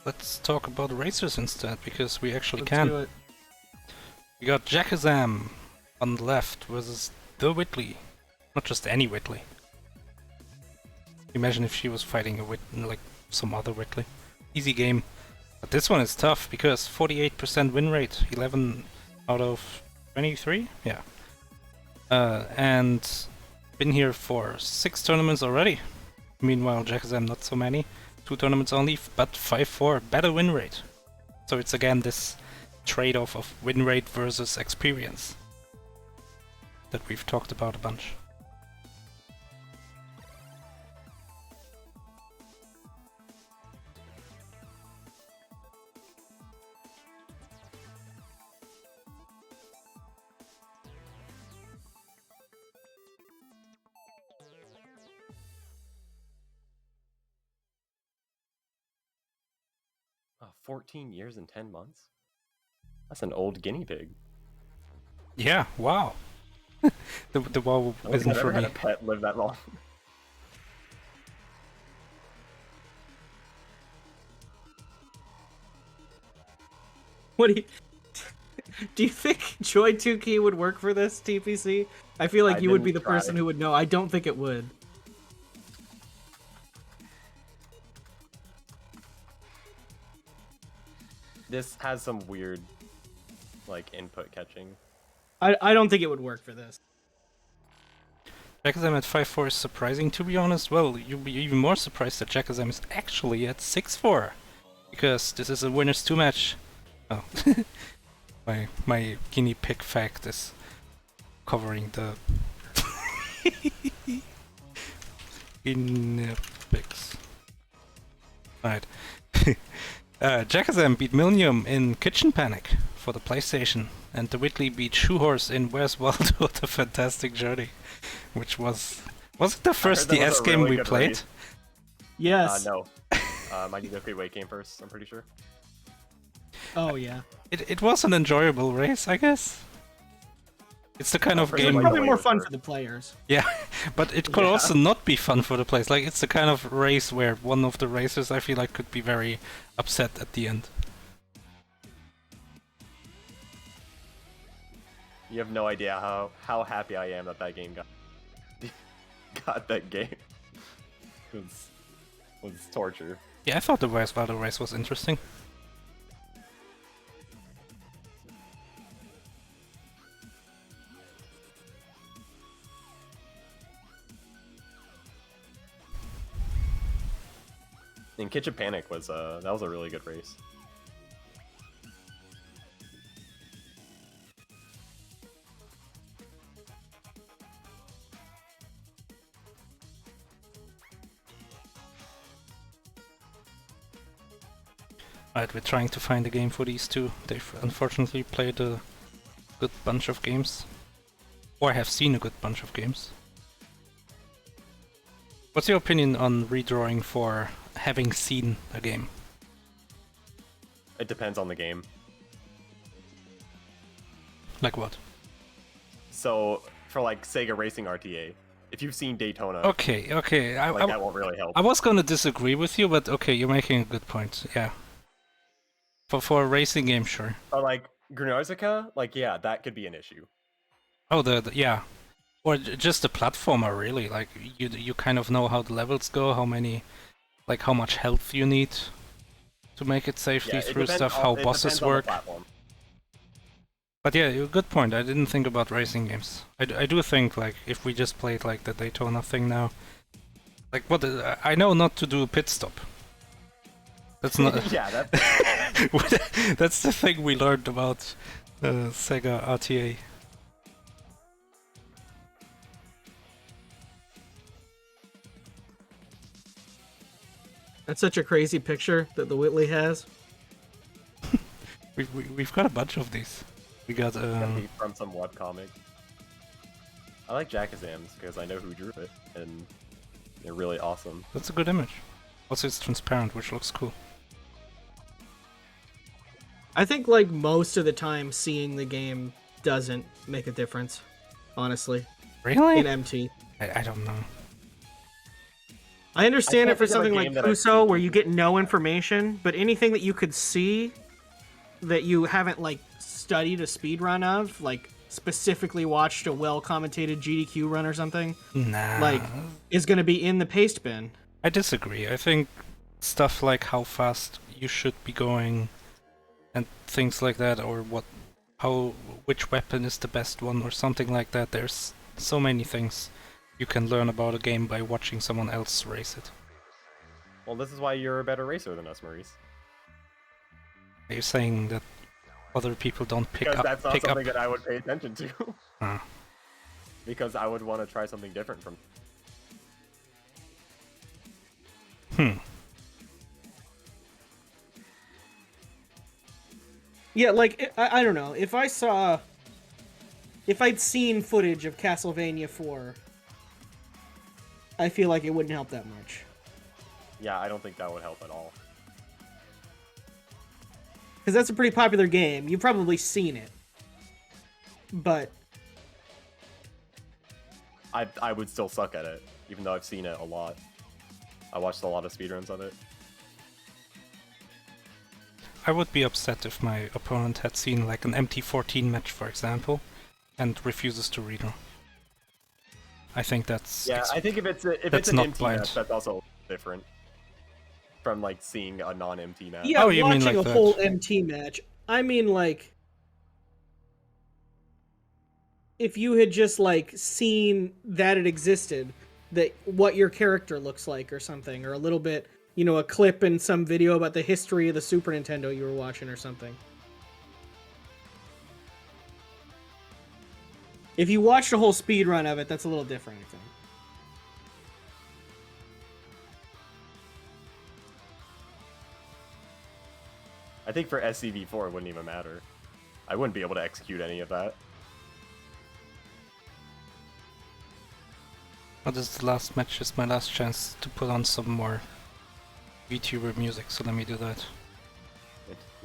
let's talk about racers instead, because we actually Let's can. do it. We got Jakazam on the left versus TheWhitley. Not just any Whitley. Imagine if she was fighting a like some other Whitley. Easy game. But this one is tough because 48% win rate, 11 out of 23? Yeah. And been here for 6 tournaments already. Meanwhile, Jakazam not so many. 2 tournaments only, but 5-4, better win rate. So it's again this trade-off of win rate versus experience that we've talked about a bunch. Oh, 14 years and 10 months? That's an old guinea pig. Yeah, wow. the wow isn't for me. I've never had a pet live that long. What do you think Joy 2Key would work for this TPC? I feel like you would be the person who would know. I don't think it would. This has some weird, like, input catching. I don't think it would work for this. Jakazam at 5-4 is surprising, to be honest. Well, you'll be even more surprised that Jakazam is actually at 6-4. Because this is a winners 2 match. Oh. my guinea pig fact is covering the guinea pigs. Alright. Jakazam beat Millennium in Kitchen Panic for the PlayStation, and TheWhitley beat Shoehorse in Where's Waldo the Fantastic Journey, which was it the first DS game we played? Race. Yes. No. My Nintendo Freeway came first, I'm pretty sure. Oh yeah. It was an enjoyable race, I guess. It's the kind of It's game... probably more fun for the players. Yeah, but it could also not be fun for the players. Like, it's the kind of race where one of the racers, I feel like, could be very upset at the end. You have no idea how happy I am that that game got that game. It was torture. Yeah, I thought the Where's Waldo race was interesting. And Kitchen Panic was that was a really good race. Right, we're trying to find a game for these two. They've unfortunately played a good bunch of games. Or have seen a good bunch of games. What's your opinion on redrawing for having seen a game? It depends on the game. Like what? So, for like Sega Racing RTA, if you've seen Daytona, Okay. that won't really help. I was gonna disagree with you, but okay, you're making a good point. Yeah. For a racing game, sure. Or like Grenarzica, yeah, that could be an issue. Oh, yeah. Or just a platformer, really. Like, you kind of know how the levels go, how much health you need to make it safely through stuff, how bosses work. But yeah, good point. I didn't think about racing games. I do think, like, if we just played, like, the Daytona thing now... Like, I know not to do a pit stop. That's not... Yeah, that's... That's the thing we learned about Sega RTA. That's such a crazy picture that the Whitley has. We've got a bunch of these. We got from some webcomic. I like Jakazam's because I know who drew it, and they're really awesome. That's a good image. Also, it's transparent, which looks cool. I think, like, most of the time, seeing the game doesn't make a difference, honestly. Really? In MT. I don't know. I understand it for think of a something game like that I've Puso, seen where you people get no information, but anything that you could see that you haven't like studied a speed run of, like specifically watched a well-commentated GDQ run or something, Nah. like is going to be in the paste bin. I disagree. I think stuff like how fast you should be going and things like that, or which weapon is the best one or something like that. There's so many things you can learn about a game by watching someone else race it. Well, this is why you're a better racer than us, Maurice. Are you saying that other people don't pick Because up? that's not something that I would pay attention to. Ah. Because I would want to try something different from. Yeah, like I don't know. If I'd seen footage of Castlevania 4, I feel like it wouldn't help that much. Yeah, I don't think that would help at all. Because that's a pretty popular game. You've probably seen it. But I would still suck at it, even though I've seen it a lot. I watched a lot of speedruns of it. I would be upset if my opponent had seen like an MT14 match, for example, and refuses to read them. I think that's... Yeah, I think if it's an MT match, that's also different from like seeing a non-MT match. Yeah, you watching mean like a full MT match. I mean, like, if you had just like seen that it existed, that what your character looks like or something, or a little bit, you know, a clip in some video about the history of the Super Nintendo you were watching or something. If you watched a whole speed run of it, that's a little different, I think. I think for SCV4 it wouldn't even matter. I wouldn't be able to execute any of that. Well, this is the last match, is my last chance to put on some more VTuber music, so let me do that.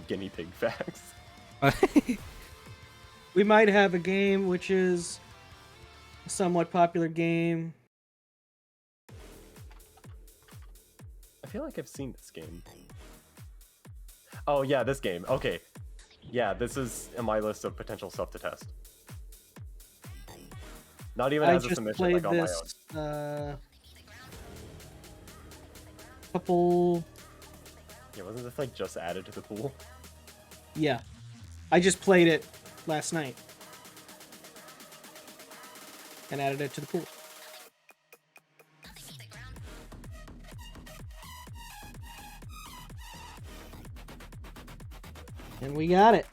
Guinea pig facts. We might have a game which is a somewhat popular game. I feel like I've seen this game. Oh yeah, this game. Okay. Yeah, this is in my list of potential stuff to test. Not even as a submission, like on my own. Couple... Yeah, wasn't this like just added to the pool? Yeah. I just played it last night. And added it to the pool. And we got it.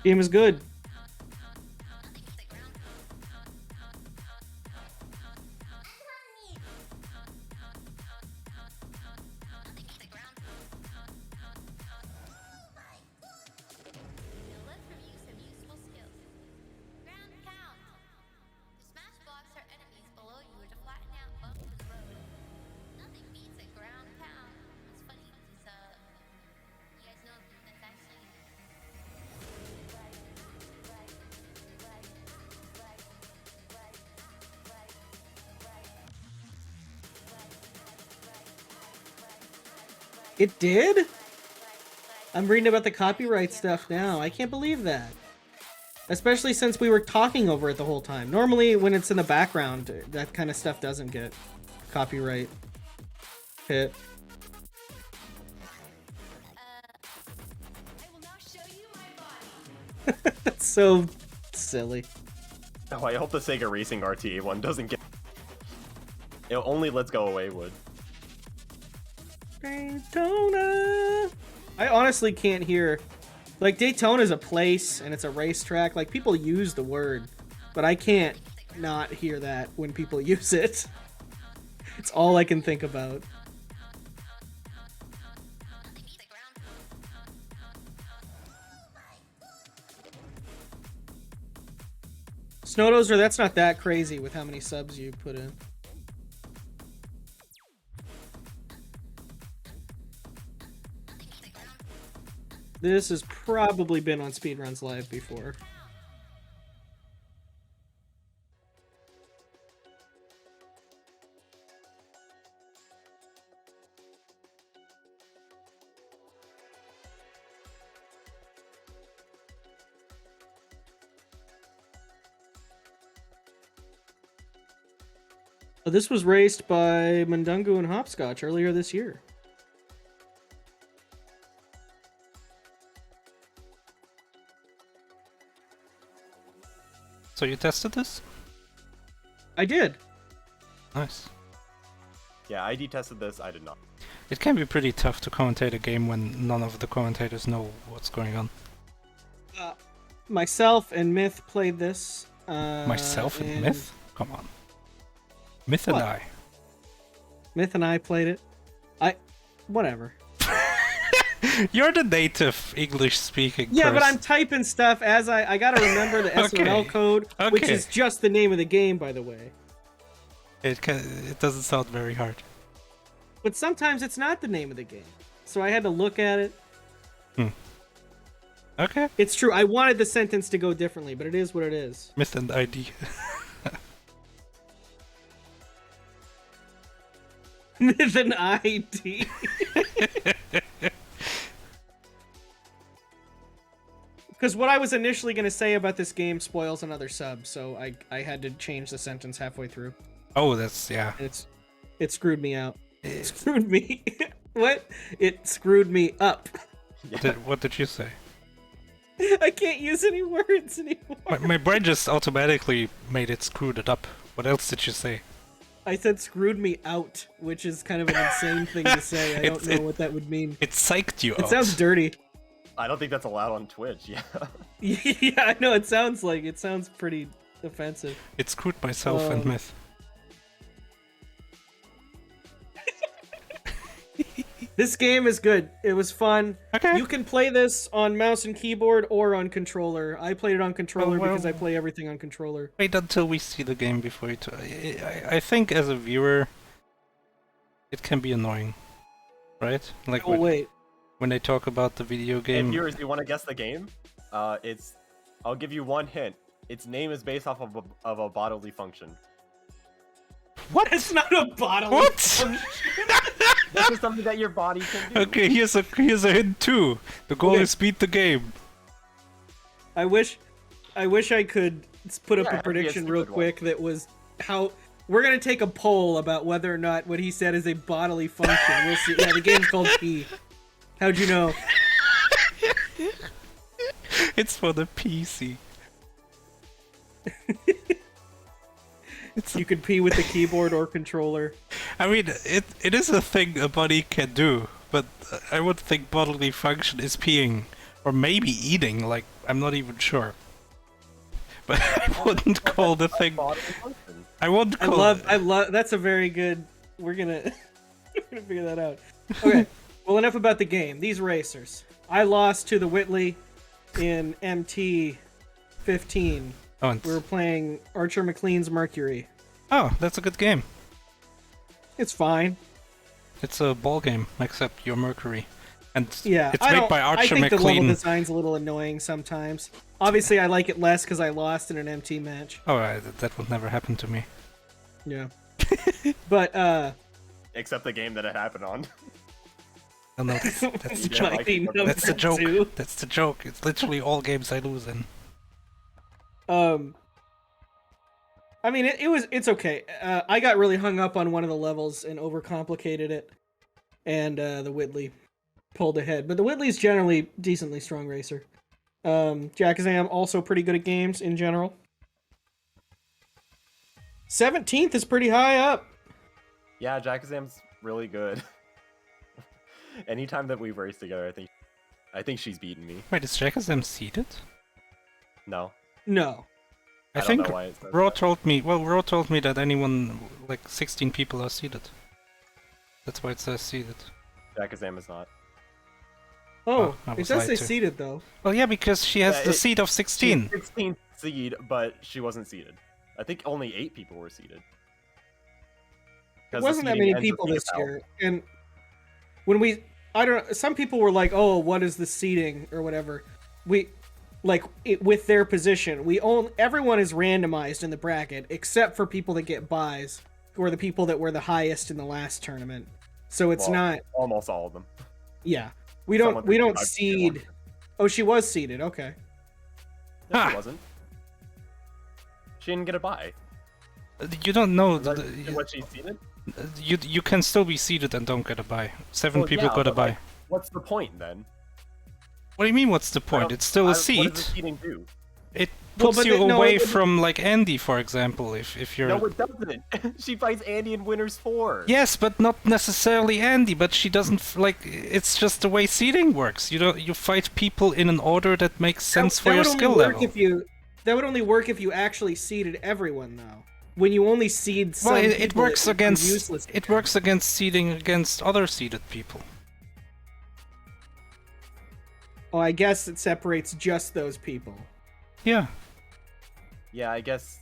Game is good. It did? I'm reading about the copyright stuff now. I can't believe that. Especially since we were talking over it the whole time. Normally, when it's in the background, that kind of stuff doesn't get copyright hit. I will now show you my body. That's so silly. Oh, I hope the Sega Racing RTA one doesn't get... It only Let's Go Away would. Daytona. I honestly can't hear. Like, Daytona is a place and it's a racetrack. Like, people use the word, but I can't not hear that when people use it. It's all I can think about. Snowdozer, that's not that crazy with how many subs you put in. This has probably been on Speedruns Live before. This was raced by Mundungu and Hopscotch earlier this year. So you tested this? I did. Nice. Yeah, ID tested this. I did not. It can be pretty tough to commentate a game when none of the commentators know what's going on. Myself and Myth played this. Myself and Myth? Come on. Myth and What? I. Myth and I played it. Whatever. You're the native English-speaking Yeah, but person. I'm typing stuff as I gotta remember the Okay. SRL code, which Okay. is just the name of the game, by the way. It doesn't sound very hard. But sometimes it's not the name of the game. So I had to look at it. Okay. It's true, I wanted the sentence to go differently, but it is what it is. Myth and ID. With an ID. Because what I was initially going to say about this game spoils another sub, so I had to change the sentence halfway through. Oh, that's, yeah. And it screwed me out. It screwed me. What? It screwed me up. What did you say? I can't use any words anymore. My brain just automatically made it screwed it up. What else did you say? I said screwed me out, which is kind of an insane thing to say. I don't know what that would mean. It psyched you out. It sounds dirty. I don't think that's allowed on Twitch. Yeah. Yeah, I know. It sounds pretty offensive. It screwed myself and Myth. This game is good. It was fun. Okay. You can play this on mouse and keyboard or on controller. I played it on controller because I play everything on controller. Wait until we see the game before you... I think as a viewer, it can be annoying. Right? Like Wait. when they talk about the video Hey, game... viewers, do you want to guess the game? I'll give you one hint. Its name is based off of a bodily function. What? It's not a bodily What? function. This is something that your body can do. Okay, here's a hint too. The goal Okay. is beat the game. I wish I could put up Yeah, a it'd be a prediction real stupid one. quick that was how we're gonna take a poll about whether or not what he said is a bodily function. We'll see. Yeah, the game's called P. How'd you know? It's for the PC. You could pee with the keyboard or controller. I mean, it is a thing a body can do, but I would think bodily function is peeing. Or maybe eating, like, I'm not even sure. But I wouldn't call the thing... Bodily function. I wouldn't I call love. That's a very good. We're gonna figure that out. Okay. Well, enough about the game. These racers. I lost to the Whitley in MT 15. Oh, and- We were playing Archer McLean's Mercury. oh, that's a good game. It's fine. It's a ball game, except you're Mercury. And Yeah, it's I made don't- by Archer I think the level McLean. design's a little annoying sometimes. Obviously, I like it less because I lost in an MT match. Oh, that would never happen to me. Yeah. But Except the game that it happened on. Oh, no, that's the Yeah, joke. like- Mighty That's the number joke. two. That's the joke. It's literally all games I lose in. I mean, it's okay. I got really hung up on one of the levels and overcomplicated it, and the Whitley pulled ahead. But the Whitley's generally decently strong racer. Jakazam also pretty good at games in general. 17th is pretty high up. Yeah, Jakazam's really good. Anytime that we've raced together, I think she's beaten me. Wait, is Jakazam seeded? No. No. I don't think know why it says Ro that. told me. Well, Ro told me that anyone like 16 people are seeded. That's why it says seeded. Jakazam is not. Oh, I it was does lied say to. seated though. Well, yeah, because she has Yeah, the it- seed of 16. 16th seed, but she wasn't seeded. I think only 8 people were seeded. It wasn't that many people this year, and when I don't know, some people were like, "Oh, what is the seeding or whatever?" With their position, everyone is randomized in the bracket except for people that get buys, or the people that were the highest in the last tournament. So it's not almost all of them. Yeah, we don't seed. Oh, she was seeded. Okay. No, she wasn't. She didn't get a buy. You don't know what she seeded. You can still be seeded and don't get a buy. 7 people got a buy. Like, what's the point then? What do you mean? What's the point? It's still a seed. What does the seeding do? It puts you away from like Andy, for example. If you're no, it doesn't. She fights Andy in Winners 4. Yes, but not necessarily Andy. But she doesn't like. It's just the way seeding works. You fight people in an order that makes sense for your skill level. That would only work if you actually seeded everyone, though. When you only seed some well, people, it works against useless. It works against seeding against other seeded people. Oh, I guess it separates just those people. Yeah. Yeah, I guess.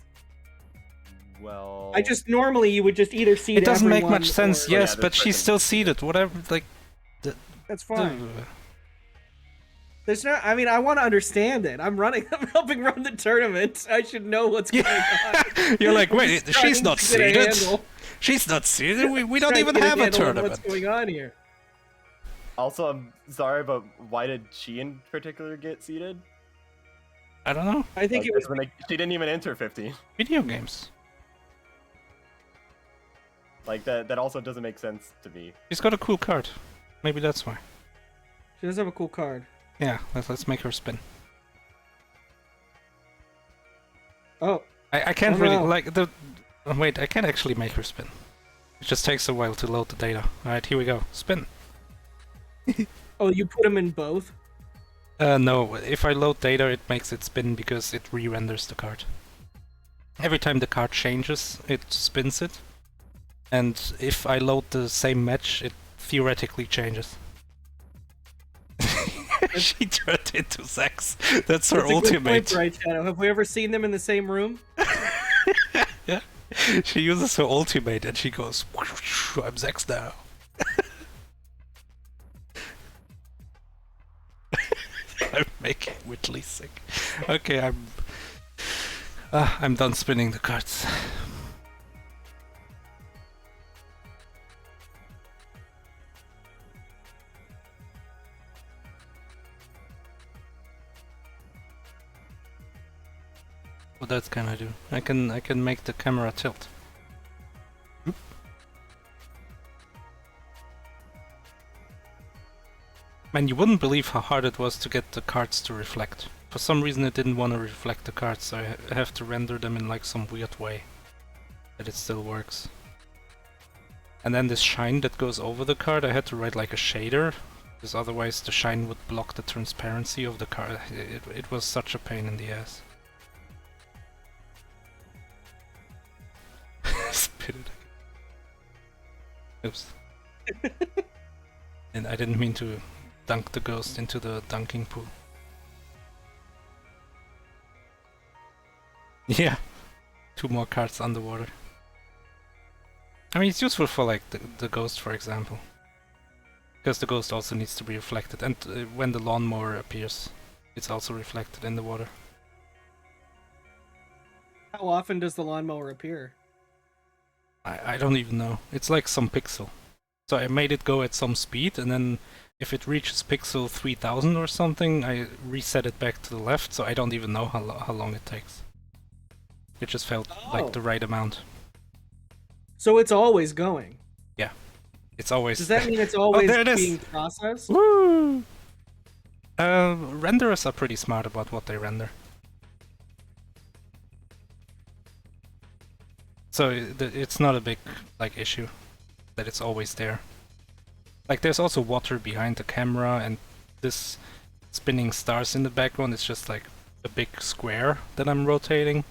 Well. Normally you would just either seed. It doesn't make everyone much sense, or... yes, but she's still seeded. Whatever, like. That's fine. There's not. I mean, I want to understand it. I'm helping run the tournament. I should know what's going on. You're like, wait, she's not seeded. She's not seeded. We don't even have a tournament. What's going on here? Also, I'm sorry, but why did she in particular get seeded? I don't know. I think it was when she didn't even enter 15. Video games. Like that also doesn't make sense to me. She's got a cool card. Maybe that's why. She does have a cool card. Yeah, let's make her spin. Oh. I can't really like the. Wait, I can't actually make her spin. It just takes a while to load the data. All right, here we go. Spin. Oh, you put them in both? No. If I load data, it makes it spin because it re-renders the card. Every time the card changes, it spins it. And if I load the same match, it theoretically changes. She turned into Zax. That's her ultimate. Good point, right, Shadow. Have we ever seen them in the same room? Yeah. She uses her ultimate and she goes, I'm Zax now. I'm making Whitley sick. Okay, I'm done spinning the cards. What else can I do? I can make the camera tilt. Oop. Man, you wouldn't believe how hard it was to get the cards to reflect. For some reason it didn't want to reflect the cards, so I have to render them in like some weird way that it still works. And then this shine that goes over the card, I had to write like a shader, because otherwise the shine would block the transparency of the card. It was such a pain in the ass. Spit it. Oops. And I didn't mean to dunk the ghost into the dunking pool. Yeah. 2 more cards underwater. I mean, it's useful for like the ghost, for example. Because the ghost also needs to be reflected, and when the lawnmower appears, it's also reflected in the water. How often does the lawnmower appear? I don't even know. It's like some pixel. So I made it go at some speed, and then if it reaches pixel 3000 or something, I reset it back to the left, so I don't even know how long it takes. It just felt like the right amount. So it's always going? Yeah. It's always... Does that mean it's always being processed? Woo! Renderers are pretty smart about what they render. So it's not a big like issue that it's always there. Like there's also water behind the camera, and this spinning stars in the background is just like a big square that I'm rotating.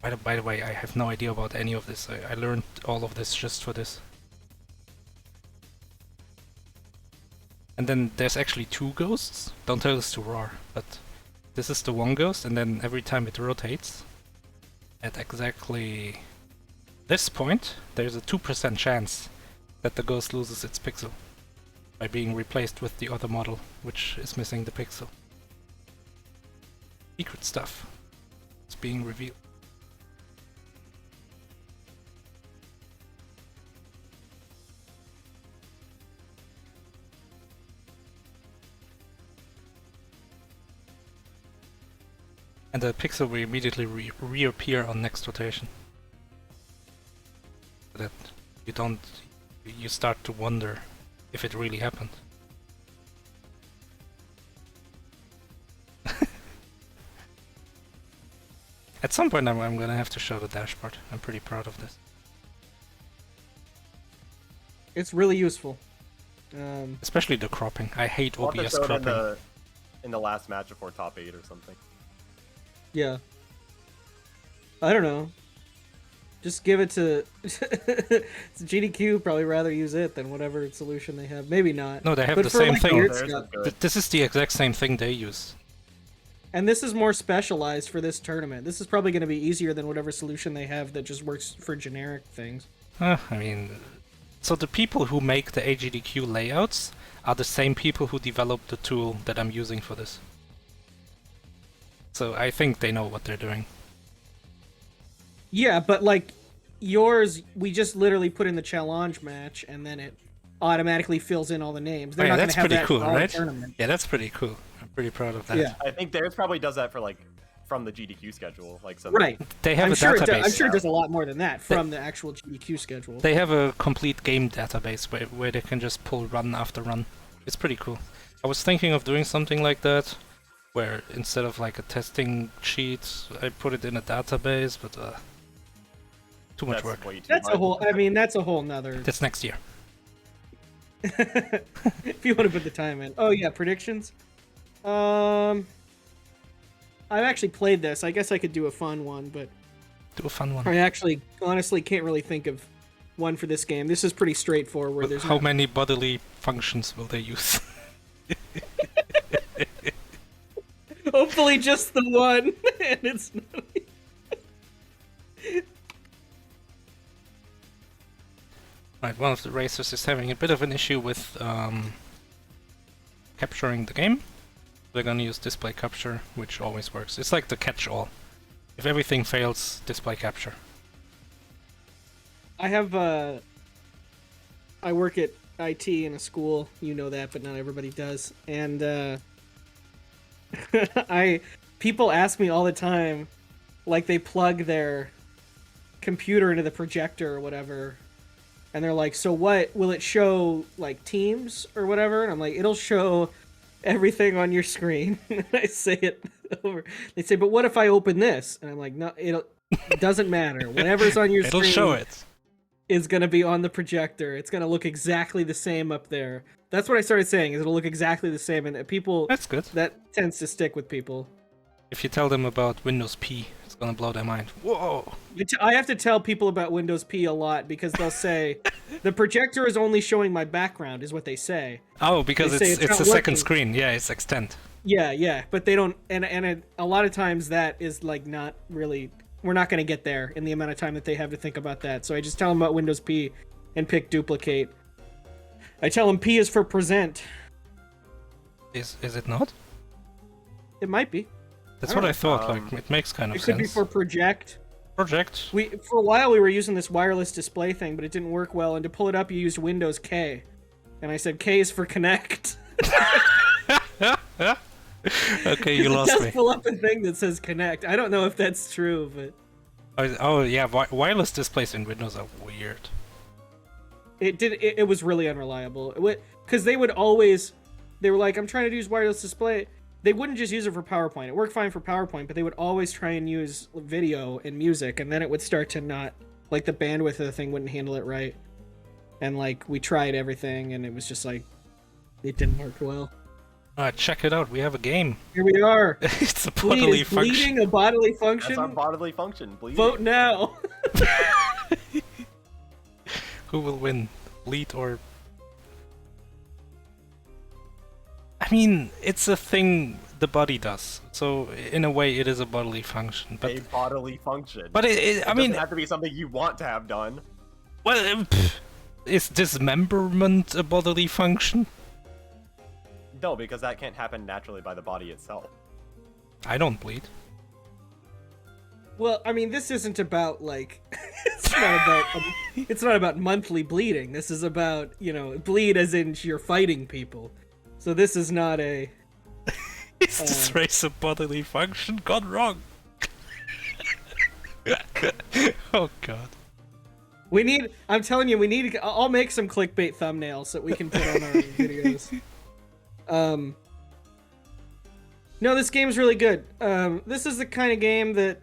By the way, I have no idea about any of this. I learned all of this just for this. And then there's actually 2 ghosts. Don't tell this to Roar, but This is the one ghost, and then every time it rotates, at exactly this point, there's a 2% chance that the ghost loses its pixel by being replaced with the other model, which is missing the pixel. Secret stuff is being revealed. And the pixel will immediately reappear on next rotation. So that you start to wonder if it really happened. At some point I'm gonna have to show the dashboard. I'm pretty proud of this. It's really useful. Especially the cropping. I hate We'll have to OBS show it cropping. in the last match before top 8 or something. Yeah. I don't know. Just give it to GDQ. Probably rather use it than whatever solution they have. Maybe not. No, they have But the for, same like, thing. weird Theirs is stuff. good. This is the exact same thing they use. And this is more specialized for this tournament. This is probably going to be easier than whatever solution they have that just works for generic things. I mean, so the people who make the AGDQ layouts are the same people who developed the tool that I'm using for this. So I think they know what they're doing. Yeah, but like yours, we just literally put in the challenge match, and then it automatically fills in all the names. They're Oh, yeah, not going that's to have pretty that cool, all right? tournament. Yeah, that's pretty cool. I'm pretty proud of that. Yeah. I think theirs probably does that for like from the GDQ schedule, like some. Right. They have I'm a sure database. I'm sure it does a lot more than that from the actual GDQ schedule. They have a complete game database where they can just pull run after run. It's pretty cool. I was thinking of doing something like that, where instead of like a testing sheet, I put it in a database, but too much work. Way too That's much. a whole. I mean, that's a whole nother. That's next year. If you want to put the time in. Oh yeah, predictions. I've actually played this. I guess I could do a fun one, but Do a fun one. I actually, honestly, can't really think of one for this game. This is pretty straightforward. There's How not- many bodily functions will they use? Hopefully, just the one, and it's not. Right, one of the racers is having a bit of an issue with capturing the game. They're gonna use display capture, which always works. It's like the catch-all. If everything fails, display capture. I have I work at IT in a school. You know that, but not everybody does. And people ask me all the time, like they plug their computer into the projector or whatever, and they're like, "So what will it show? Like Teams or whatever?" And I'm like, "It'll show everything on your screen." And I say it over. They say, "But what if I open this?" And I'm like, "No, it doesn't matter. Whatever's on your It'll screen show it. is going to be on the projector. It's going to look exactly the same up there." That's what I started saying, is it'll look exactly the same, and people, That's good. that tends to stick with people. If you tell them about Windows P, it's gonna blow their mind. Whoa! I have to tell people about Windows P a lot, because they'll say, "The projector is only showing my background," is what they say. Oh, because They say it's it's a not second working. screen. Yeah, it's extend. Yeah, but they don't, and a lot of times that is like not really, we're not going to get there in the amount of time that they have to think about that. So I just tell them about Windows P and pick duplicate. I tell them P is for present. Is it not? It might be. That's I what don't I thought. know. Like it makes kind of It could be sense. for project. Project. For a while we were using this wireless display thing, but it didn't work well. And to pull it up, you used Windows K, and I said K is for connect. Okay, you It lost does me. pull up a thing that says connect. I don't know if that's true, but Oh yeah, wireless displays in Windows are weird. it did. It was really unreliable. Because they would always, they were like, "I'm trying to use wireless display." They wouldn't just use it for PowerPoint. It worked fine for PowerPoint, but they would always try and use video and music, and then it would start to not, like the bandwidth of the thing wouldn't handle it right. And like we tried everything, and it was just like, it didn't work well. Check it out. We have a game. Here we are. It's a Bleed, bodily is function. bleeding a bodily function? That's our bodily function. Bleeding. Vote now. Who will win? Bleed or... I mean, it's a thing the body does. So in a way, it is a bodily function. But a bodily function. but I mean, doesn't have to be something you want to have done. well, is dismemberment a bodily function? No, because that can't happen naturally by the body itself. I don't bleed. Well, I mean, this isn't about like it's not about monthly bleeding. This is about, you know, bleed as in you're fighting people. So this is not a Is this race of bodily function gone wrong? Oh god. I'm telling you, I'll make some clickbait thumbnails that we can put on our videos. No, this game's really good. This is the kind of game that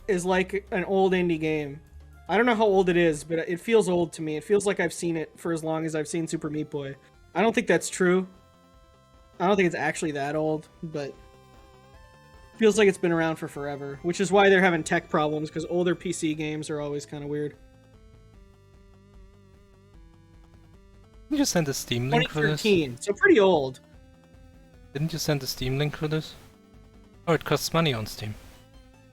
is like an old indie game. I don't know how old it is, but it feels old to me. It feels like I've seen it for as long as I've seen Super Meat Boy. I don't think that's true. I don't think it's actually that old, but it feels like it's been around for forever, which is why they're having tech problems, because older PC games are always kind of weird. Didn't you send a Steam link for this? 2013, so pretty old. Didn't you send a Steam link for this? Oh, it costs money on Steam.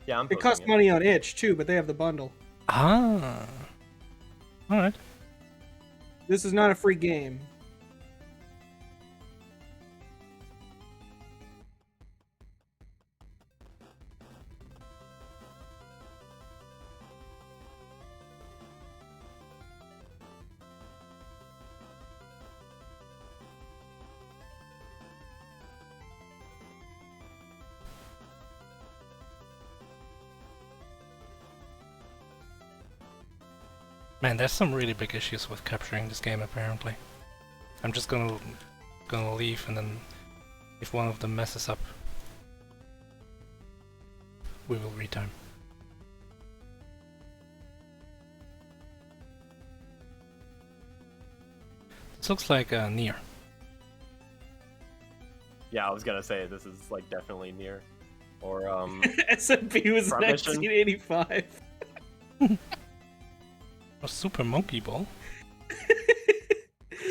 Yeah, I'm It posting costs money on itch too, but they have the bundle. Ah. Alright. This is not a free game. Man, there's some really big issues with capturing this game apparently. I'm just gonna leave, and then if one of them messes up, we will retime. This looks like Nier. Yeah, I was gonna say this is like definitely near, or SMP was Front Mission? 1985. Oh, Super Monkey Ball.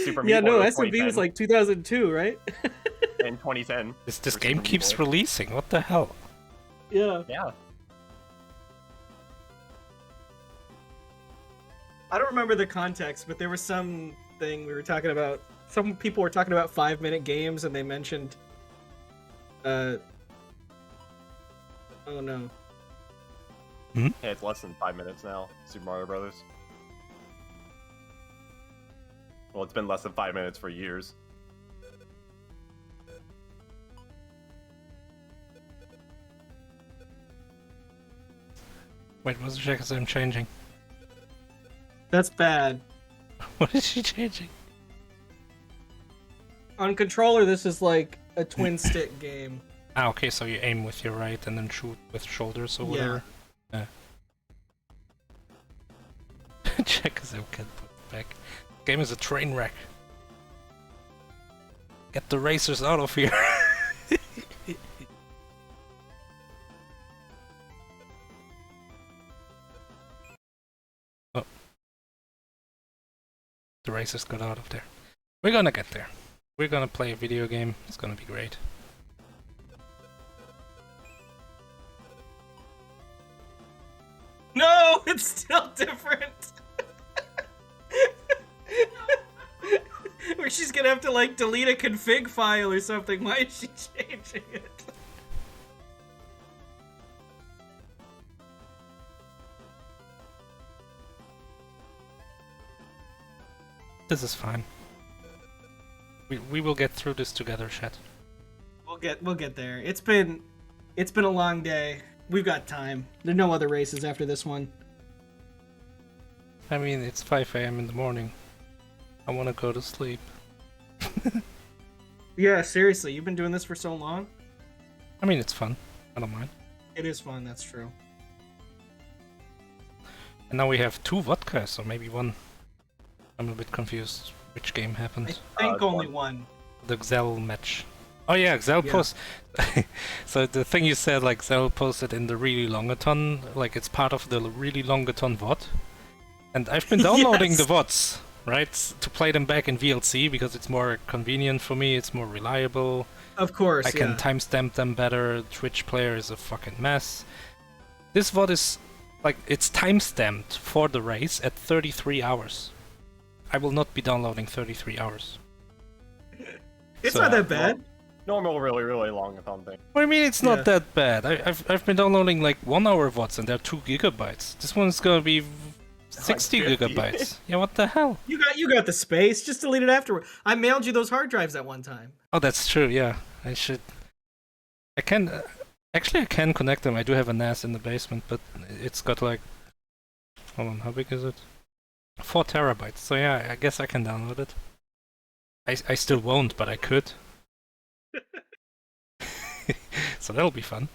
Super Meat Yeah, Boy no, was SMP was 2010, like 2002, right? in 2010. This for game Super Meat keeps Boy. releasing. What the hell? Yeah. Yeah, I don't remember the context, but there was some thing we were talking about. Some people were talking about 5-minute games, and they mentioned, oh no. hey, it's less than 5 minutes now. Super Mario Brothers. Well, it's been less than 5 minutes for years. Wait, was Jakazam changing? That's bad. What is she changing? On controller, this is like a twin stick game. Ah, okay, so you aim with your right and then shoot with shoulders or whatever. Yeah. Jakazam can put it back. Game is a train wreck. Get the racers out of here. Oh. The racers got out of there. We're gonna get there. We're gonna play a video game. It's gonna be great. No, it's still different. Or she's gonna have to like delete a config file or something. Why is she changing it? This is fine. We will get through this together, chat. We'll get there. It's been a long day. We've got time. There are no other races after this one. I mean, it's 5 AM in the morning. I want to go to sleep. Yeah, seriously, you've been doing this for so long? I mean, it's fun. I don't mind. It is fun, that's true. And now we have 2 vodkas, so maybe 1. I'm a bit confused which game I happened. think only one. The Xel match. Oh yeah, Xel Yeah. post. So the thing you said, like Xel posted in the really longathon, like it's part of the really longathon VOD. And I've been downloading Yes. the VODs, right, to play them back in VLC because it's more convenient for me, it's more reliable. Of course, I can yeah. timestamp them better. Twitch player is a fucking mess. This VOD is like it's timestamped for the race at 33 hours. I will not be downloading 33 hours. It's So- not that bad. Normal, really, really long thing. What do you mean it's Yeah. not that bad? I've been downloading like 1 hour VODs and they're 2 gigabytes. This one's gonna be 60 50. gigabytes. Yeah, what the hell? You got the space. Just delete it afterward. I mailed you those hard drives at one time. Oh, that's true. Yeah, I should. I can. Actually, I can connect them. I do have a NAS in the basement, but it's got like. Hold on, how big is it? 4 terabytes. So yeah, I guess I can download it. I still won't, but I could. So that'll be fun.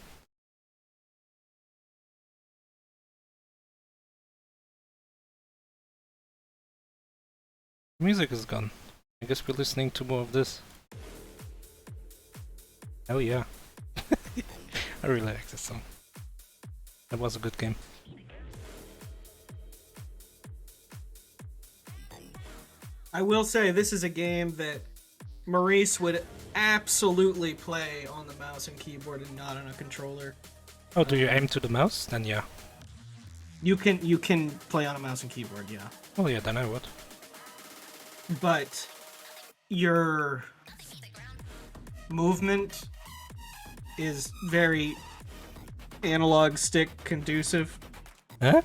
Music is gone. I guess we're listening to more of this. Hell yeah. I really like this song. That was a good game. I will say this is a game that Maurice would absolutely play on the mouse and keyboard and not on a controller. Oh, do you aim to the mouse? Then yeah. You can play on a mouse and keyboard, yeah. Oh yeah, then I would. But your movement is very analog stick conducive. Huh?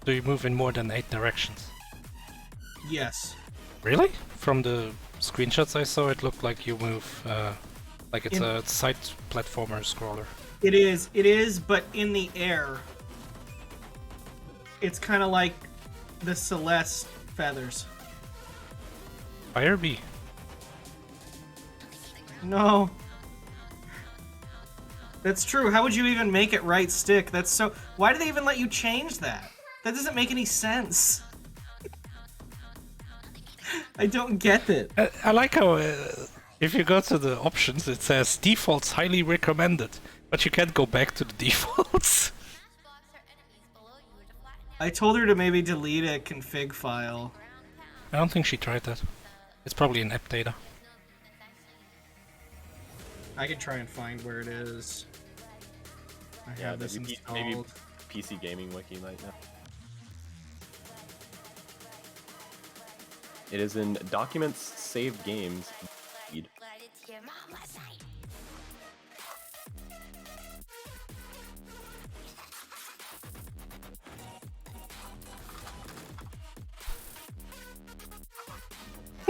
Do you move in more than 8 directions? Yes. Really? From the screenshots I saw, it looked like you move like it's a side platformer scroller. It is, but in the air. It's kind of like the Celeste feathers. Fire bee. No. That's true. How would you even make it right stick? That's so... Why do they even let you change that? That doesn't make any sense. I don't get it. I like how if you go to the options, it says defaults highly recommended, but you can't go back to the defaults. I told her to maybe delete a config file. I don't think she tried that. It's probably in app data. I can try and find where it is. I have this maybe installed. PC Gaming Wiki right now. It is in Documents, Saved Games. Feed.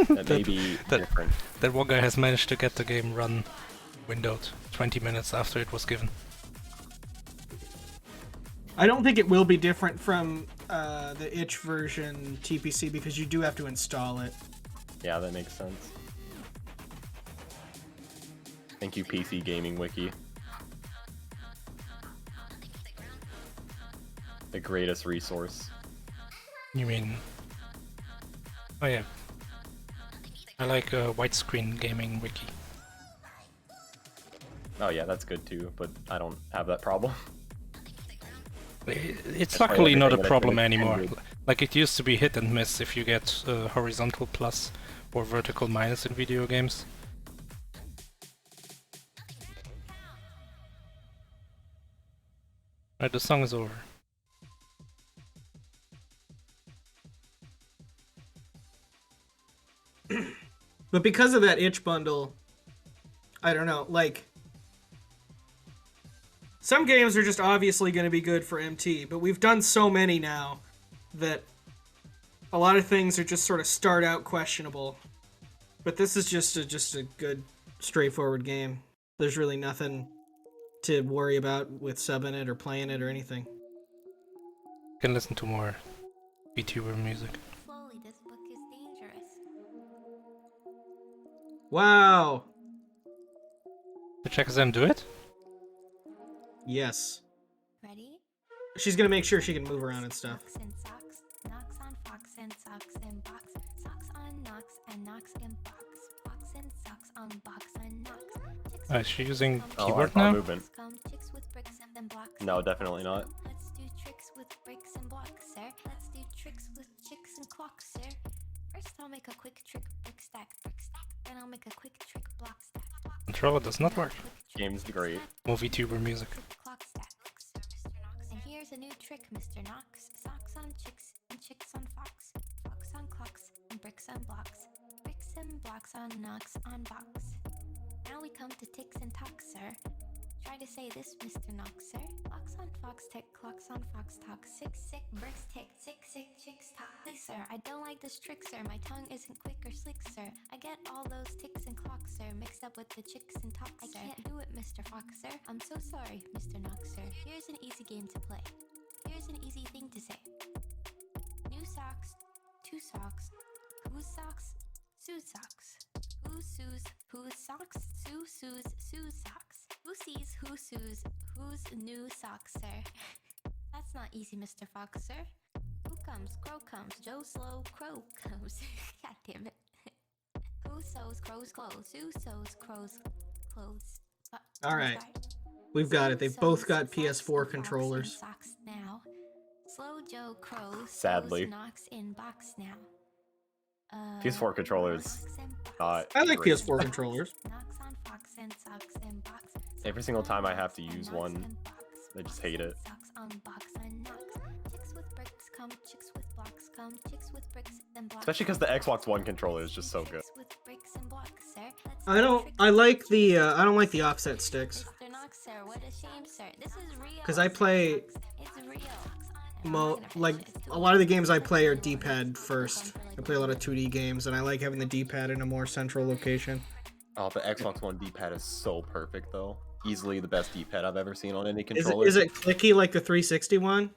That may be different. That one guy has managed to get the game run windowed 20 minutes after it was given. I don't think it will be different from the itch version TPC because you do have to install it. Yeah, that makes sense. Thank you, PC Gaming Wiki. The greatest resource. You mean... Oh yeah. I like widescreen gaming wiki. Oh yeah, that's good too, but I don't have that problem. It's That's luckily not a everything that I problem could've anymore. intended. Like it used to be hit and miss if you get horizontal plus or vertical minus in video games. Right, the song is over. But because of that itch bundle, I don't know, like... Some games are just obviously going to be good for MT, but we've done so many now that a lot of things are just sort of start out questionable. But this is just a good, straightforward game. There's really nothing to worry about with subbing it or playing it or anything. You can listen to more VTuber music. Slowly, this book is dangerous. Wow! Did Jakazam do it? Yes. Ready? She's gonna make sure she can move around and stuff. Fox and socks, knocks on fox and socks and box, socks on knocks and knocks and box, box and socks on box and knocks. Is she using Oh, I keyboard thought now? movement. Come chicks with bricks and then blocks. No, definitely not. Let's do tricks with bricks and blocks, sir. Let's do tricks with chicks and clocks, sir. First I'll make a quick trick, brick stack, then I'll make a quick trick, block stack. Controller does not work. Game's great. Movie tuber music. Clock stacks. And here's a new trick, Mr. Knox. Socks on chicks and chicks on fox. Fox on clocks and bricks on blocks. Bricks and blocks on knocks on box. Now we come to ticks and talks, sir. Try to say this, Mr. Knox, sir. Clocks on fox tick, clocks on fox talk. Sick, bricks tick, sick, chicks talk. Please, sir, I don't like this trick, sir. My tongue isn't quick or slick, sir. I get all those ticks and clocks, sir, mixed up with the chicks and talks, sir. I can't do it, Mr. Fox, sir. I'm so sorry, Mr. Knox, sir. Here's an easy game to play. Here's an easy thing to say. New socks, two socks. Whose socks? Sue's socks. Who sues? Whose socks? Sue's socks. Who sees? Who sues? Whose new socks, sir? That's not easy, Mr. Fox, sir. Who comes? Crow comes. Joe Slow, Crow comes. God damn it. Who sews crow's clothes? Who sews crow's clothes? All right. We've got it. They've both got PS4 controllers. Socks now. Slow Joe Crow Sadly. knocks in box now. PS4 controllers. Not I like great. PS4 controllers. Knocks on fox and socks in box. Every single time I have to use one, I just hate it. Socks on box and knocks. Chicks with bricks come, chicks with blocks come, chicks with bricks and blocks. Especially because the Xbox One controller is just so good. Chicks with bricks and blocks, sir. Let's I get don't. tricky. I like the. I don't like the offset sticks. Mr. Knox, sir, what a shame, sir. This is real. 'Cause I play It's real. Like a lot of the games I play are D-pad first. I play a lot of 2D games, and I like having the D-pad in a more central location. Oh, the Xbox One D-pad is so perfect, though. Easily the best D-pad I've ever seen on any Is controller. it clicky like the 360 one?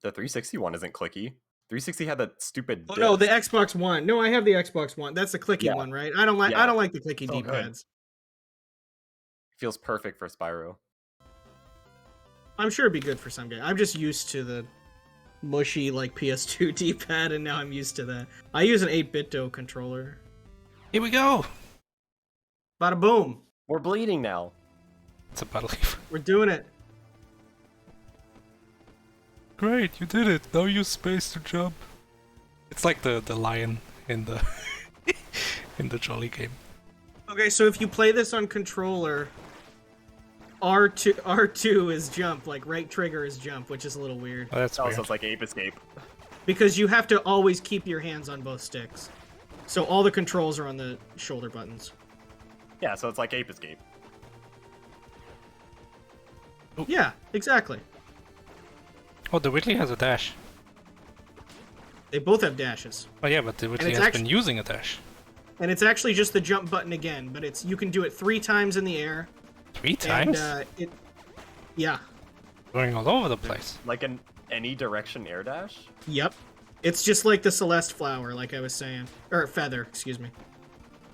The 360 one isn't clicky. 360 had that stupid. Oh no, the disc. Xbox One. No, I have the Xbox One. That's the clicky Yeah. one, right? I don't like. Yeah. I don't like the clicky So good. D-pads. Feels perfect for Spyro. I'm sure it'd be good for some game. I'm just used to the mushy like PS2 D-pad, and now I'm used to that. I use an 8-bit controller. Here we go! Bada boom. We're bleeding now. It's a battle leaf. We're doing it. Great, you did it! Now use space to jump. It's like the lion in the in the Jolly game. Okay, so if you play this on controller, R2 is jump, like right trigger is jump, which is a little weird. Oh, that's Oh, weird. so it's like Ape Escape. Because you have to always keep your hands on both sticks. So all the controls are on the shoulder buttons. Yeah, so it's like Ape Escape. Yeah, exactly. Oh, the Whitley has a dash. They both have dashes. Oh yeah, but the Whitley it's has been using a dash. And it's actually just the jump button again, but it's you can do it 3 times in the air. 3 times? And, yeah. Going all over the place. Like an any direction air dash? Yep. It's just like the Celeste flower, like I was saying. Or feather, excuse me.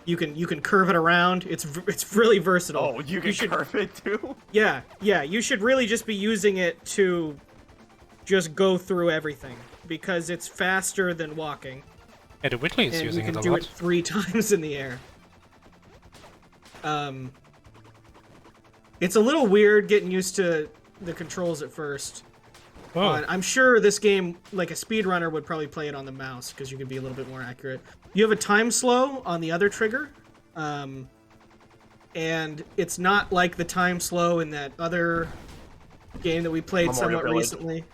You can curve it around. It's really versatile. Oh, you can curve it too? Yeah, you should really just be using it to just go through everything because it's faster than walking. Yeah, the Whitley is And you using can it a do lot. it 3 times in the air. It's a little weird getting used to the controls at first. Oh, I'm sure this game, like a speedrunner, would probably play it on the mouse because you can be a little bit more accurate. You have a time slow on the other trigger, and it's not like the time slow in that other game that we played Memorial somewhat Village. recently.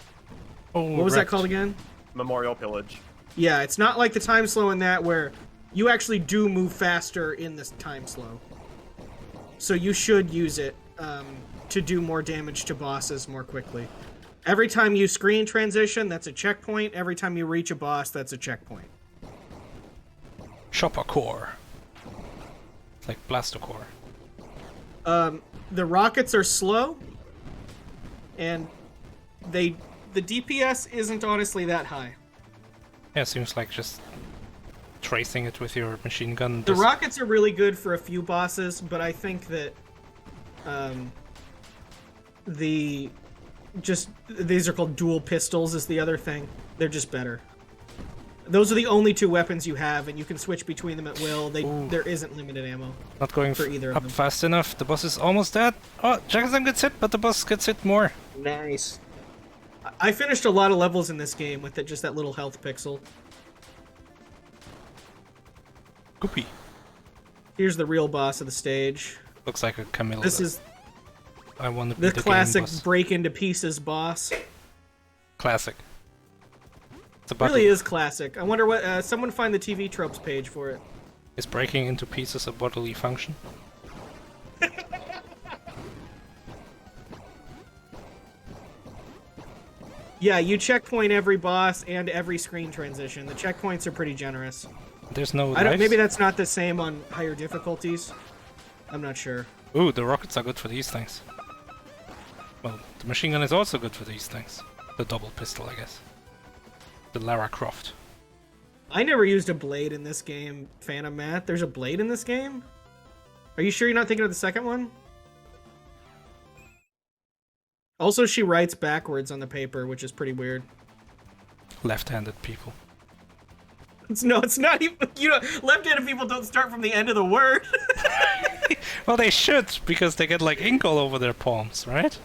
oh, What was that wrecked. called again? Memorial Pillage. Yeah, it's not like the time slow in that where you actually do move faster in this time slow. So you should use it to do more damage to bosses more quickly. Every time you screen transition, that's a checkpoint. Every time you reach a boss, that's a checkpoint. Chopper core. It's like blaster core. The rockets are slow, and the DPS isn't honestly that high. Yeah, seems like just tracing it with your machine gun. The just- rockets are really good for a few bosses, but I think that these are called dual pistols is the other thing. They're just better. Those are the only 2 weapons you have, and you can switch between them at will. There isn't limited ammo. Not going for either of up them. fast enough. The boss is almost dead. Oh, Jakazam gets hit, but the boss gets hit more. Nice. I finished a lot of levels in this game with just that little health pixel. Goopy. Here's the real boss of the stage. Looks like a Camilla. This is I want to be the the classic game boss. break into pieces boss. Classic. It's It really is classic. I wonder what. Someone find the TV tropes page for it. Is breaking into pieces a bodily function? Yeah, you checkpoint every boss and every screen transition. The checkpoints are pretty generous. There's no I don't. lives? Maybe that's not the same on higher difficulties. I'm not sure. Ooh, the rockets are good for these things. Well, the machine gun is also good for these things. The double pistol, I guess. The Lara Croft. I never used a blade in this game, Phantom Matt. There's a blade in this game? Are you sure you're not thinking of the second one? Also, she writes backwards on the paper, which is pretty weird. Left-handed people. It's not even. Left-handed people don't start from the end of the word. Well, they should, because they get like ink all over their palms, right?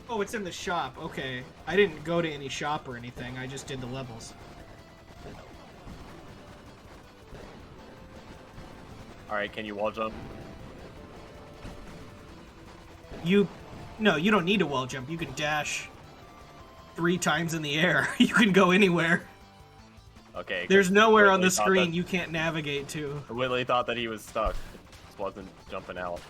Oh, it's in the shop. Okay. I didn't go to any shop or anything. I just did the levels. Alright, can you wall jump? No, you don't need to wall jump. You can dash 3 times in the air. You can go anywhere. Okay. 'cause There's nowhere on Whitley the thought screen that- you can't navigate to. Whitley thought that he was stuck. Just wasn't jumping out.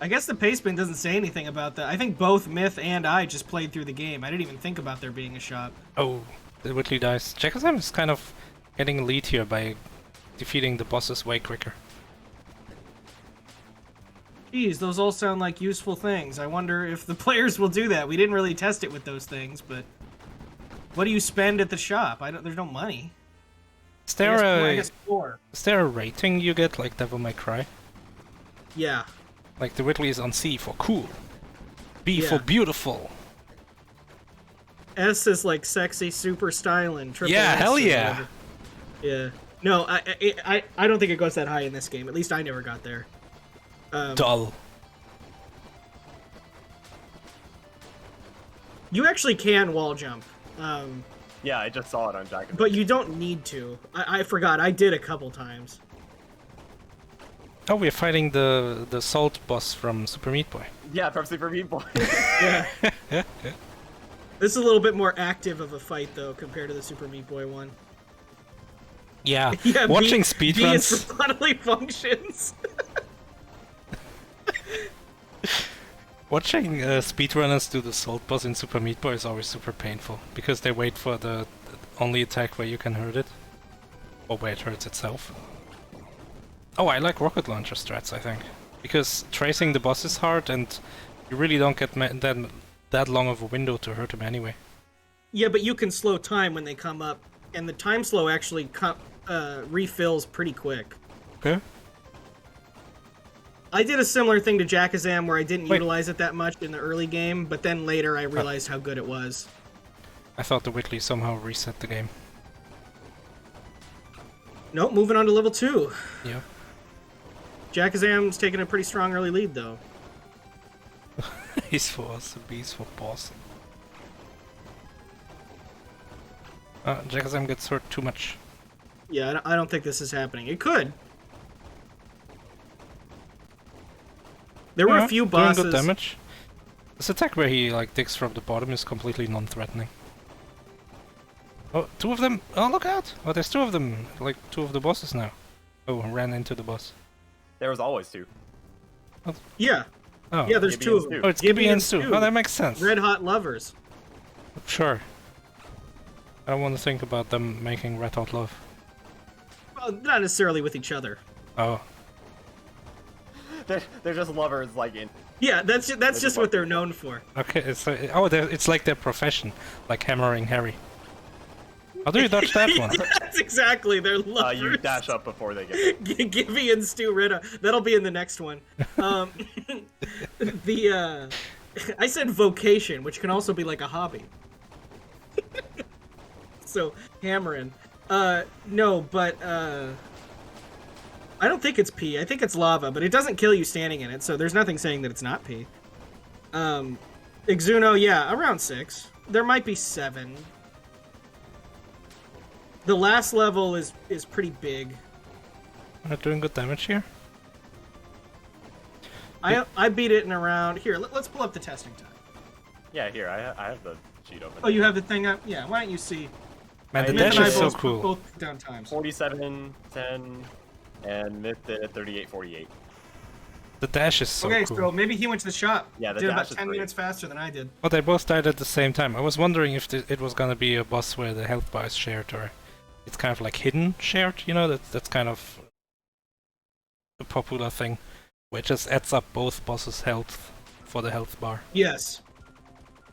I guess the pace bin doesn't say anything about that. I think both Myth and I just played through the game. I didn't even think about there being a shop. Oh, the Whitley dies. Jakazam is kind of getting a lead here by defeating the bosses way quicker. Geez, those all sound like useful things. I wonder if the players will do that. We didn't really test it with those things, but what do you spend at the shop? There's no money. Is there I guess 4. is there a rating you get like Devil May Cry? Yeah. Like the Whitley is on C for cool, B for Yeah. beautiful. S is like sexy, super styling. Triple Yeah, S hell or yeah. whatever. Yeah. No, I don't think it goes that high in this game. At least I never got there. Dull. You actually can wall jump. Yeah, I just saw it on Jack. But you don't need to. I forgot. I did a couple times. Oh, we're fighting the salt boss from Super Meat Boy. Yeah, from Super Meat Boy. Yeah. This is a little bit more active of a fight, though, compared to the Super Meat Boy one. Yeah, Yeah, watching B is speedruns. for bodily functions. Watching speedrunners do the salt boss in Super Meat Boy is always super painful because they wait for the only attack where you can hurt it, or where it hurts itself. Oh, I like rocket launcher strats, I think, because tracing the boss is hard, and you really don't get that long of a window to hurt him anyway. Yeah, but you can slow time when they come up, and the time slow actually refills pretty quick. Okay. I did a similar thing to Jakazam where I didn't Wait. utilize it that much in the early game, but then later I realized how good it was. I thought the Whitley somehow reset the game. Nope, moving on to level 2. Yeah. Jakazam's taking a pretty strong early lead, though. He's for us, B's for boss. Jakazam gets hurt too much. Yeah, I don't think this is happening. It could. There were a few bosses. Doing good damage. This attack where he like digs from the bottom is completely non-threatening. Oh, 2 of them! Oh, look out! Oh, there's 2 of them! Like 2 of the bosses now. Oh, ran into the boss. There was always 2. Yeah. Oh, Yeah, there's Gibby 2 of and them. Stu. oh, it's Gibby Gibby and and Stu. Stu. Oh, that makes sense. Red hot lovers. Sure. I don't want to think about them making red hot love. Well, not necessarily with each other. Oh. They're just lovers, like in. Yeah, that's just just what they're known for. Okay, it's like their profession, like hammering Harry. How do you dodge that one? That's exactly their lovers. You dash up before they get. Gibby and Stu Ritta. That'll be in the next one. I said vocation, which can also be like a hobby. So hammering. No, but I don't think it's P. I think it's lava, but it doesn't kill you standing in it, so there's nothing saying that it's not P. Exuno, yeah, around 6. there might be 7. The last level is pretty big. Not doing good damage here. I beat it in around here. Let's pull up the testing time. Yeah, here I have the sheet open. Oh, you have the thing up? Yeah. Why don't you see? Man, the Myth dash and I is so both, cool. Both put down times. 47, 10, and Myth did 38, 48. The dash is so Okay, cool. so maybe he went to the shop. Yeah, the did dash about is 10 great. minutes faster than I did. Well, they both died at the same time. I was wondering if it was gonna be a boss where the health bar is shared, or it's kind of like hidden shared. You know, that's kind of a popular thing, where it just adds up both bosses' health for the health bar. Yes.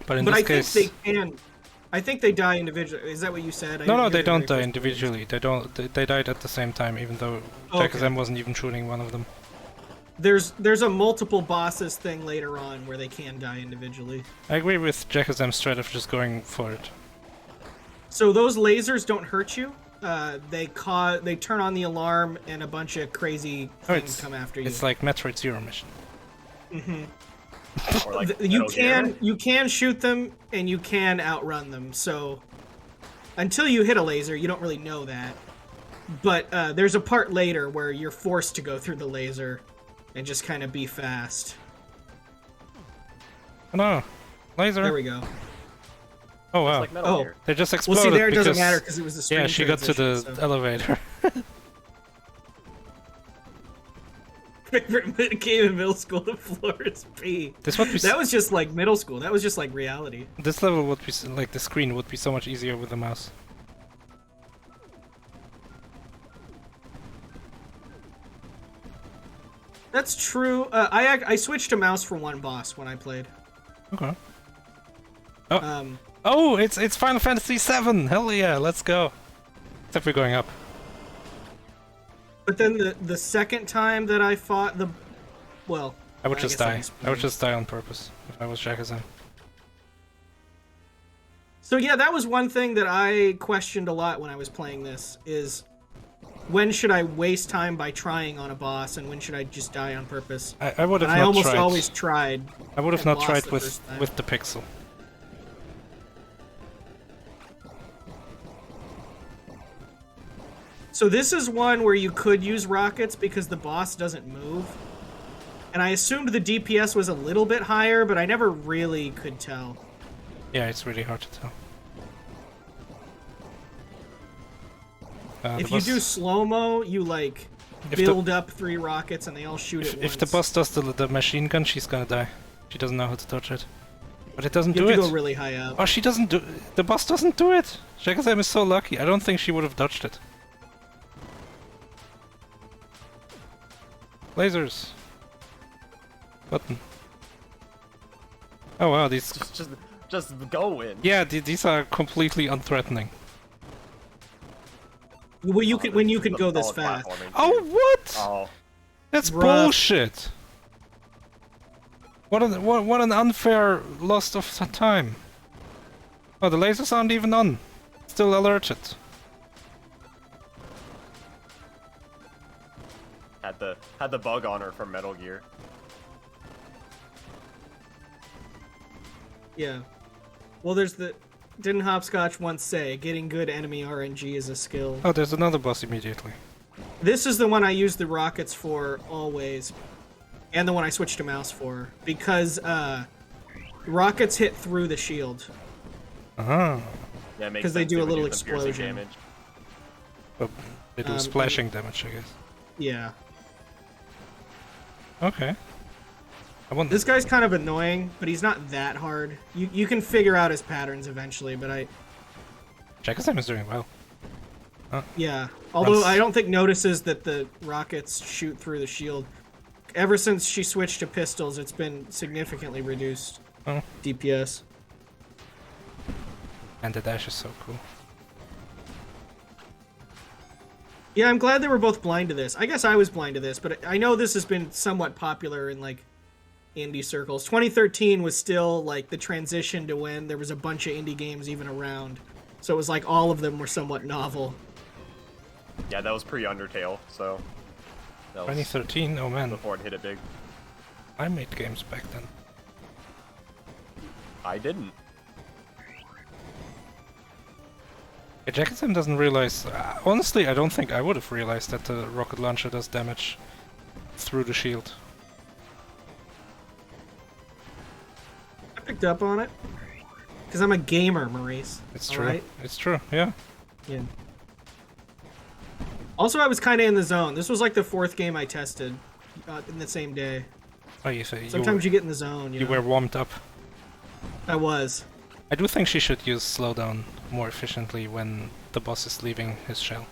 But in But this I case, think they can. I think they die individually. Is that what you said? I no, didn't hear they the don't very die first individually. They don't. They died at the same time, even though Okay. Jakazam wasn't even shooting one of them. There's a multiple bosses thing later on where they can die individually. I agree with Jakazam's strat of just going for it. So those lasers don't hurt you. They turn on the alarm and a bunch of crazy things come after you. It's like Metroid Zero mission. Or like You Metal Gear. you can shoot them and you can outrun them. So until you hit a laser, you don't really know that. But there's a part later where you're forced to go through the laser and just kind of be fast. Oh no, laser! There we go. Oh wow, It's like Metal Oh. Gear. they just Well, exploded. see, there it doesn't because- matter because it was a screen Yeah, she got to the transition, so. elevator. Favorite game in middle school, the floor is P. This would be That was just like middle school. That was just like reality. This level would be like the screen would be so much easier with the mouse. That's true. I switched to mouse for one boss when I played. Okay. Um, Oh, it's Final Fantasy VII. Hell yeah, let's go. Except we're going up. but then the second time that I fought the, well, I would I just guess die. that I would explains. just die on purpose if I was Jakazam. So yeah, that was one thing that I questioned a lot when I was playing this, is when should I waste time by trying on a boss and when should I just die on purpose? I would have And not I almost tried. always tried. I would have and not lost tried the with first time. the pixel. So this is one where you could use rockets because the boss doesn't move. And I assumed the DPS was a little bit higher, but I never really could tell. Yeah, it's really hard to tell. If you do slow-mo, you like If the- build up 3 rockets and they all shoot at once. If the boss does the machine gun, she's gonna die. She doesn't know how to dodge it. But it doesn't you do have it. to go really high up. Oh, she doesn't do. The boss doesn't do it. Jakazam is so lucky. I don't think she would have dodged it. Lasers. Button. Oh wow, these. Just go in. Yeah, these are completely unthreatening. Well, you could when you could The go this solid fast. platforming, Oh too. what? Oh, That's Bruh. bullshit. What an unfair loss of time. Oh, the lasers aren't even on. Still alerted. had the bug on her from Metal Gear. Yeah. Well, there's the... Didn't Hopscotch once say, getting good enemy RNG is a skill? Oh, there's another boss immediately. This is the one I use the rockets for always. And the one I switched to mouse for. Because, rockets hit through the shield. Uh-huh. Yeah, it makes 'Cause they sense, do a would little do some piercing explosion. damage. But they do splashing damage, I guess. Yeah. Okay. I wonder. This guy's kind of annoying, but he's not that hard. You can figure out his patterns eventually, but Jakazam is doing well. yeah. Although Runs- I don't think notices that the rockets shoot through the shield. Ever since she switched to pistols, it's been significantly reduced. Oh. DPS. And the dash is so cool. Yeah, I'm glad they were both blind to this. I guess I was blind to this, but I know this has been somewhat popular in, like, indie circles. 2013 was still, like, the transition to when there was a bunch of indie games even around. So it was like all of them were somewhat novel. Yeah, that was pre-Undertale, so... That was 2013, oh man. before it hit it big. I made games back then. I didn't. Yeah, Jakazam doesn't realize... honestly, I don't think I would have realized that the rocket launcher does damage through the shield. I picked up on it. Because I'm a gamer, Maurice. It's true. Right? It's true, yeah. Yeah. Also, I was kind of in the zone. This was like the 4th game I tested in the same day. Oh, you say Sometimes you get in the zone. You were warmed up. I was. I do think she should use slowdown more efficiently when the boss is leaving his shell.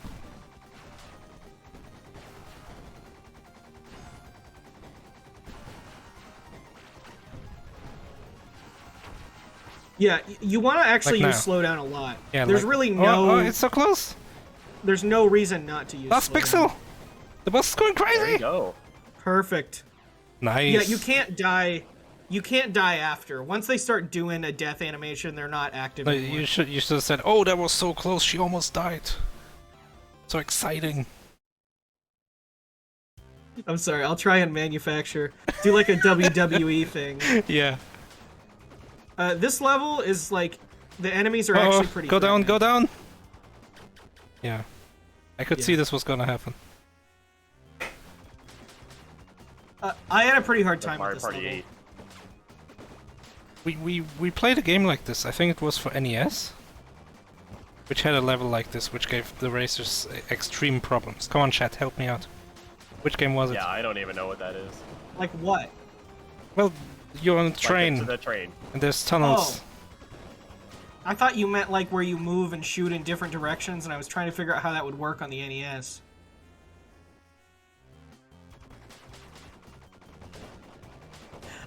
Yeah, you want to actually Like use slowdown a lot. Yeah, there's like, really no. Oh, it's so close! There's no reason not to use. Last slowdown. pixel! The boss is going There crazy! you go. Perfect. Nice. Yeah, you can't die. You can't die after. Once they start doing a death animation, they're not active But anymore. you should have said, "Oh, that was so close. She almost died." So exciting. I'm sorry. I'll try and manufacture. Do like a WWE thing. Yeah. This level is like the enemies are actually pretty. Go down, threatening. go down. Yeah. I could Yeah. see this was gonna happen. I had a pretty hard time Mario with this Party level. 8. We played a game like this. I think it was for NES, which had a level like this, which gave the racers extreme problems. Come on, chat, help me out. Which game was it? Yeah, I don't even know what that is. Like what? Well, you're on a Like train, the train. and there's tunnels. Oh. I thought you meant like where you move and shoot in different directions, and I was trying to figure out how that would work on the NES.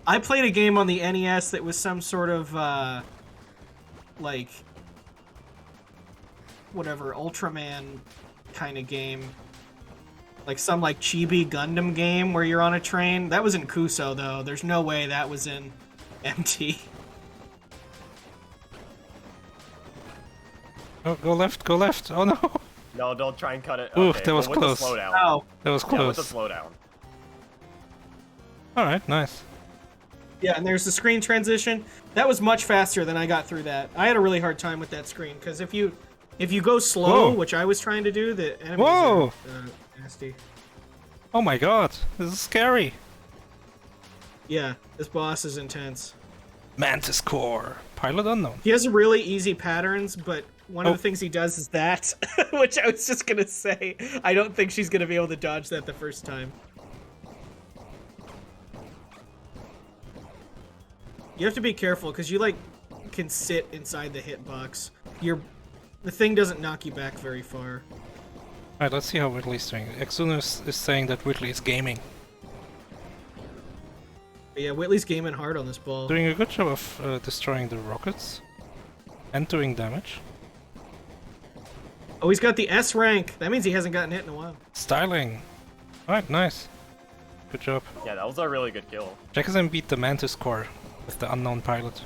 I played a game on the NES that was some sort of, like, whatever, Ultraman kind of game. Like some, like, chibi Gundam game where you're on a train. That was in Kuso, though. There's no way that was in MT. Oh, go left, go left. Oh no! No, don't try and cut it. Oof, Okay, that was but with close. The slowdown. Oh. That was Yeah, with close. the slowdown. Alright, nice. Yeah, and there's the screen transition. That was much faster than I got through that. I had a really hard time with that screen, because if you go slow, Whoa. which I was trying to do, the enemies Whoa. are nasty. Oh my god, this is scary. Yeah, this boss is intense. Mantis Core. Pilot unknown. He has really easy patterns, but one Oh. of the things he does is that, which I was just gonna say. I don't think she's gonna be able to dodge that the first time. You have to be careful, because you, like, can sit inside the hitbox. The thing doesn't knock you back very far. Alright, let's see how Whitley's doing. Exunus is saying that Whitley is gaming. But yeah, Whitley's gaming hard on this ball. Doing a good job of destroying the rockets. And doing damage. Oh, he's got the S rank. That means he hasn't gotten hit in a while. Styling. Alright, nice. Good job. Yeah, that was a really good kill. Jakazam beat the Mantis Core with the unknown pilot.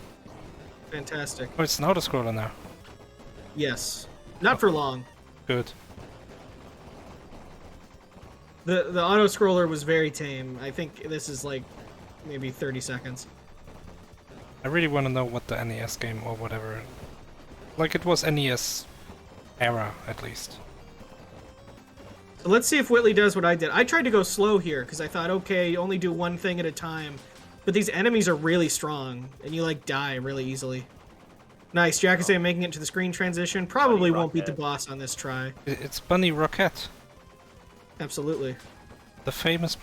Fantastic. Oh, it's an auto-scroller now. Yes. Not for long. Good. The auto-scroller was very tame. I think this is like maybe 30 seconds. I really want to know what the NES game or whatever... Like it was NES era, at least. So let's see if Whitley does what I did. I tried to go slow here, because I thought, okay, you only do one thing at a time. But these enemies are really strong, and you, like, die really easily. Nice, Jakazam making it to the screen transition. Probably won't beat the boss on this try. It's Bunny Rocket. Absolutely. The famous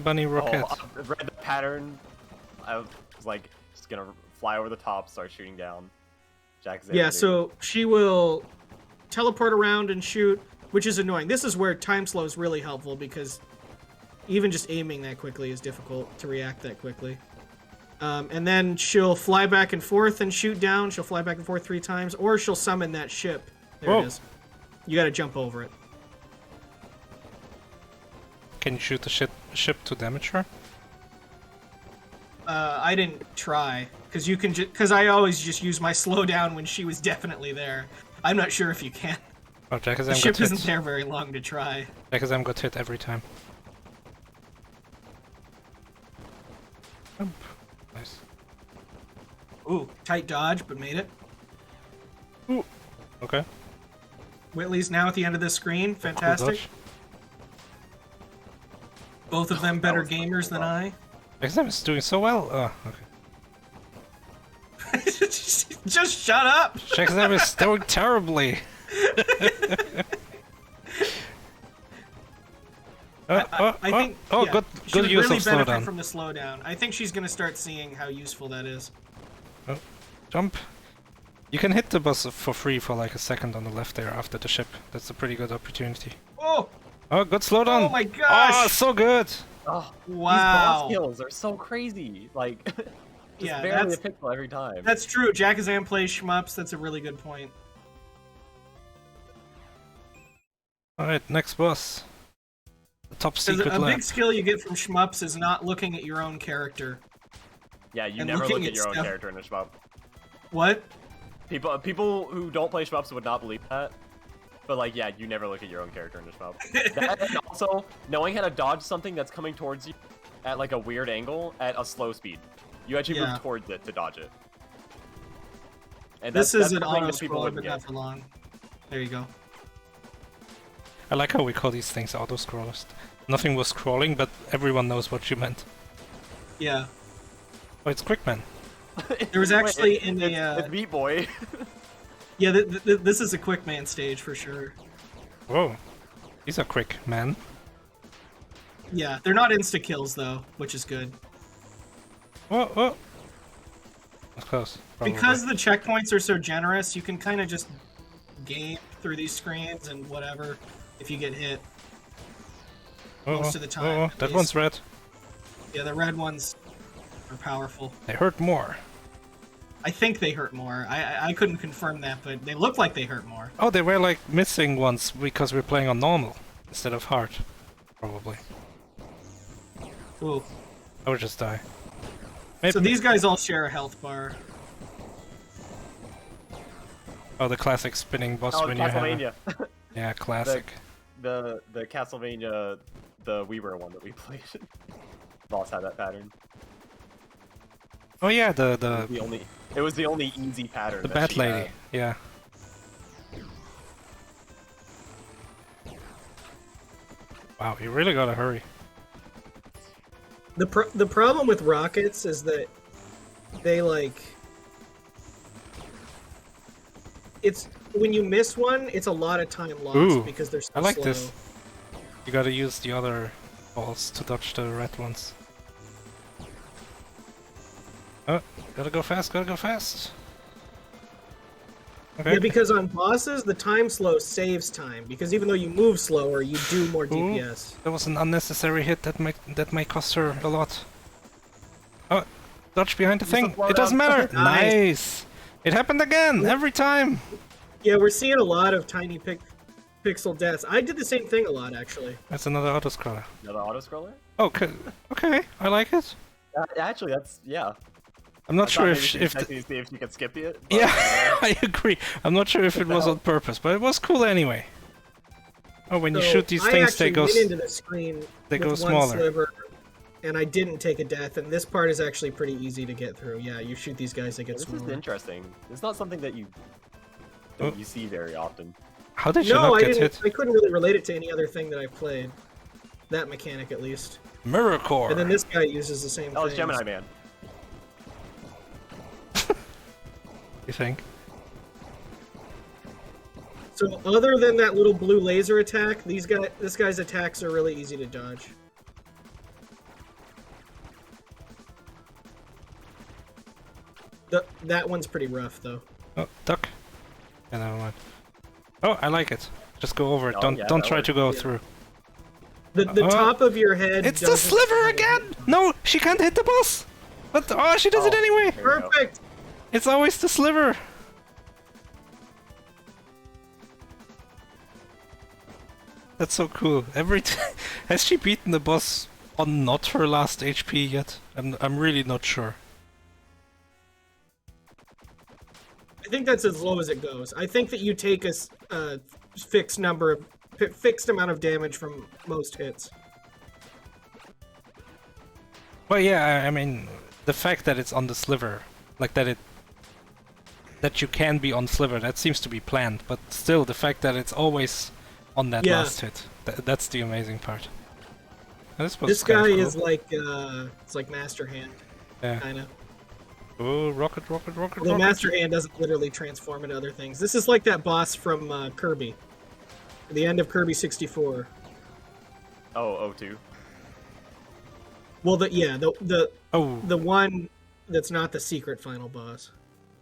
Bunny Rocket. Oh, I read the pattern. I was like, just gonna fly over the top, start shooting down. Yeah, so she will teleport around and shoot, which is annoying. This is where time slow is really helpful, because even just aiming that quickly is difficult to react that quickly. And then she'll fly back and forth and shoot down. She'll fly back and forth 3 times, or she'll summon that ship. There Whoa. it is. You gotta jump over it. Can you shoot the ship to damage her? I didn't try, because you can because I always just use my slowdown when she was definitely there. I'm not sure if you can. Oh, Jakazam The ship got isn't hit. there very long to try. Jakazam got hit every time. Oh, nice. Ooh, tight dodge, but made it. Ooh. Okay. Whitley's now at the end of the screen. Fantastic. Cool dodge. Both of them better gamers than I. Jakazam is doing so well. Oh, okay. Just shut up! Jakazam is doing terribly. I think. Oh, yeah, good she would use really of benefit slowdown. from the slowdown. I think she's gonna start seeing how useful that is. Oh, jump. You can hit the boss for free for like a second on the left there after the ship. That's a pretty good opportunity. Oh! Oh, good slowdown. Oh my gosh! Oh, so good. Oh, Wow. These boss kills are so crazy. Like, just Yeah, barely a pixel every time. That's true. Jakazam plays shmups. That's a really good point. Alright, next boss. The top secret A lab. big skill you get from shmups is not looking at your own character. Yeah, you and never looking look at at your own stuff. character in a shmup. What? People who don't play shmups would not believe that. But like, yeah, you never look at your own character in a shmup. That, and also, knowing how to dodge something that's coming towards you at like a weird angle at a slow speed. You actually Yeah. move towards it to dodge it. And This is that's an something auto that people scroller, wouldn't but get. not for long. There you go. I like how we call these things auto-scrollers. Nothing was scrolling, but everyone knows what you meant. Yeah. Oh, it's Quickman. There was actually Wait, in the it's Meat Boy. yeah. This is a quick man stage for sure. Whoa. These are quick, man. Yeah, they're not insta kills though, which is good. Whoa, whoa. That's close. Probably. Because the checkpoints are so generous, you can kind of just game through these screens and whatever if you get hit. most of the time, at That least. one's red. Yeah, the red ones are powerful. They hurt more. I think they hurt more. I couldn't confirm that, but they look like they hurt more. Oh, they were like missing ones because we're playing on normal instead of hard. Probably. Ooh. I would just die. Maybe. So these guys all share a health bar. Oh, the classic spinning boss Oh, when you have. Castlevania. Yeah, classic. the Castlevania, the WiiWare one that we played. Boss had that pattern. Oh yeah, It was the only easy pattern. the that bat she lady. had. Yeah. Wow, you really gotta hurry. The problem with rockets is that they it's when you miss one, it's a lot of time lost Ooh, because they're so I like slow. this. You gotta use the other balls to dodge the red ones. Oh, gotta go fast, gotta go fast. Okay. Yeah, because on bosses, the time slow saves time. Because even though you move slower, you do more DPS. That was an unnecessary hit that may cost her a lot. Oh, dodge behind the thing. slow It doesn't down. matter. Nice. Nice. It happened again every time. Yeah, we're seeing a lot of tiny pixel deaths. I did the same thing a lot, actually. That's another auto scroller. Another auto scroller. Okay, okay, I like it. Actually, that's yeah. I'm not I sure thought maybe if she was checking to see if you could skip it. But, yeah, I agree. I'm not sure if it was on purpose, but it was cool anyway. Oh, when you So shoot these I things, actually they go went into the screen they with go one smaller. sliver, and I didn't take a death. And this part is actually pretty easy to get through. Yeah, you shoot these guys, they get This is smaller. interesting. It's not something that you see very often. How did you No, not I get didn't. hit? I couldn't really relate it to any other thing that I've played. That mechanic, at least. Mirror core. And then this guy uses the same Oh, thing. it's Gemini Man. You think? So other than that little blue laser attack, this guy's attacks are really easy to dodge. That one's pretty rough, though. Oh, duck. Yeah, never mind. Oh, I like it. Just go over it. Oh, don't yeah, don't that try works. to go Yeah. through. The top of your head. It's the doesn't- sliver again. No, she can't hit the boss. But oh, she does it Oh. anyway. There we go. Perfect. It's always the sliver. That's so cool. Every has she beaten the boss on not her last HP yet? I'm really not sure. I think that's as low as it goes. I think that you take a fixed amount of damage from most hits. Well, yeah, I mean, the fact that it's on the sliver, like that that you can be on Sliver. That seems to be planned, but still, the fact that it's always on that last hit, that's the amazing part. This guy is like, it's like Master Hand, kind of. Oh, rocket. The Master Hand doesn't literally transform into other things. This is like that boss from Kirby. The end of Kirby 64. Oh, 02. Well, the one that's not the secret final boss.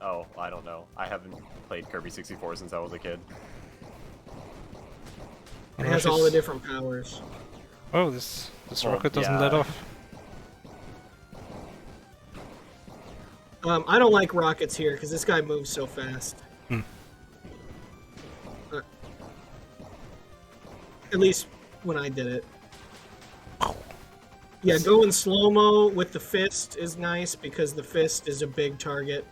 Oh, I don't know. I haven't played Kirby 64 since I was a kid. It has all the different powers. Oh, this rocket doesn't let off. I don't like rockets here because this guy moves so fast. At least when I did it. Yeah, going slow-mo with the fist is nice because the fist is a big target.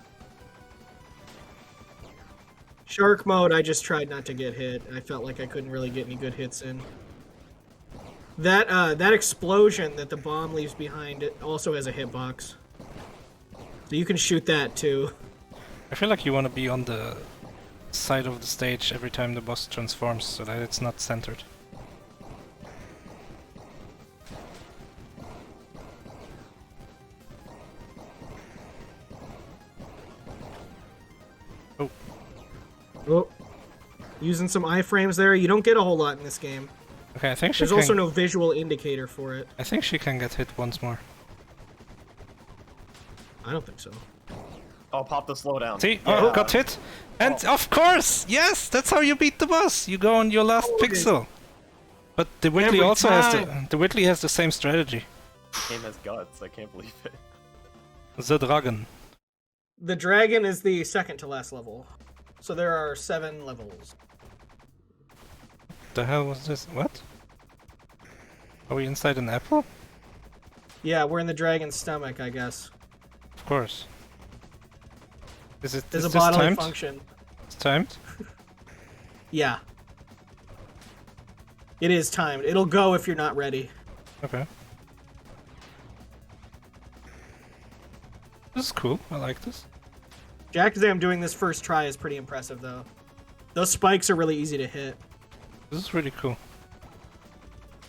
Shark mode, I just tried not to get hit. I felt like I couldn't really get any good hits in. That explosion that the bomb leaves behind it also has a hitbox. So you can shoot that too. I feel like you want to be on the side of the stage every time the boss transforms so that it's not centered. Oh, using some iframes there. You don't get a whole lot in this game. Okay, I think there's also no visual indicator for it. I think she can get hit once more. I don't think so. Oh, pop the slowdown. See? Oh, got hit. And of course, yes, that's how you beat the boss. You go on your last pixel. But TheWhitley also has TheWhitley has the same strategy. Game has guts. I can't believe it. The dragon. The dragon is the second to last level. So there are 7 levels. The hell was this? What? Are we inside an apple? Yeah, we're in the dragon's stomach, I guess. Of course. Is it? There's is a bodily timed? function. It's timed? Yeah. It is timed. It'll go if you're not ready. Okay. This is cool. I like this. Jakazam doing this first try is pretty impressive, though. Those spikes are really easy to hit. This is really cool.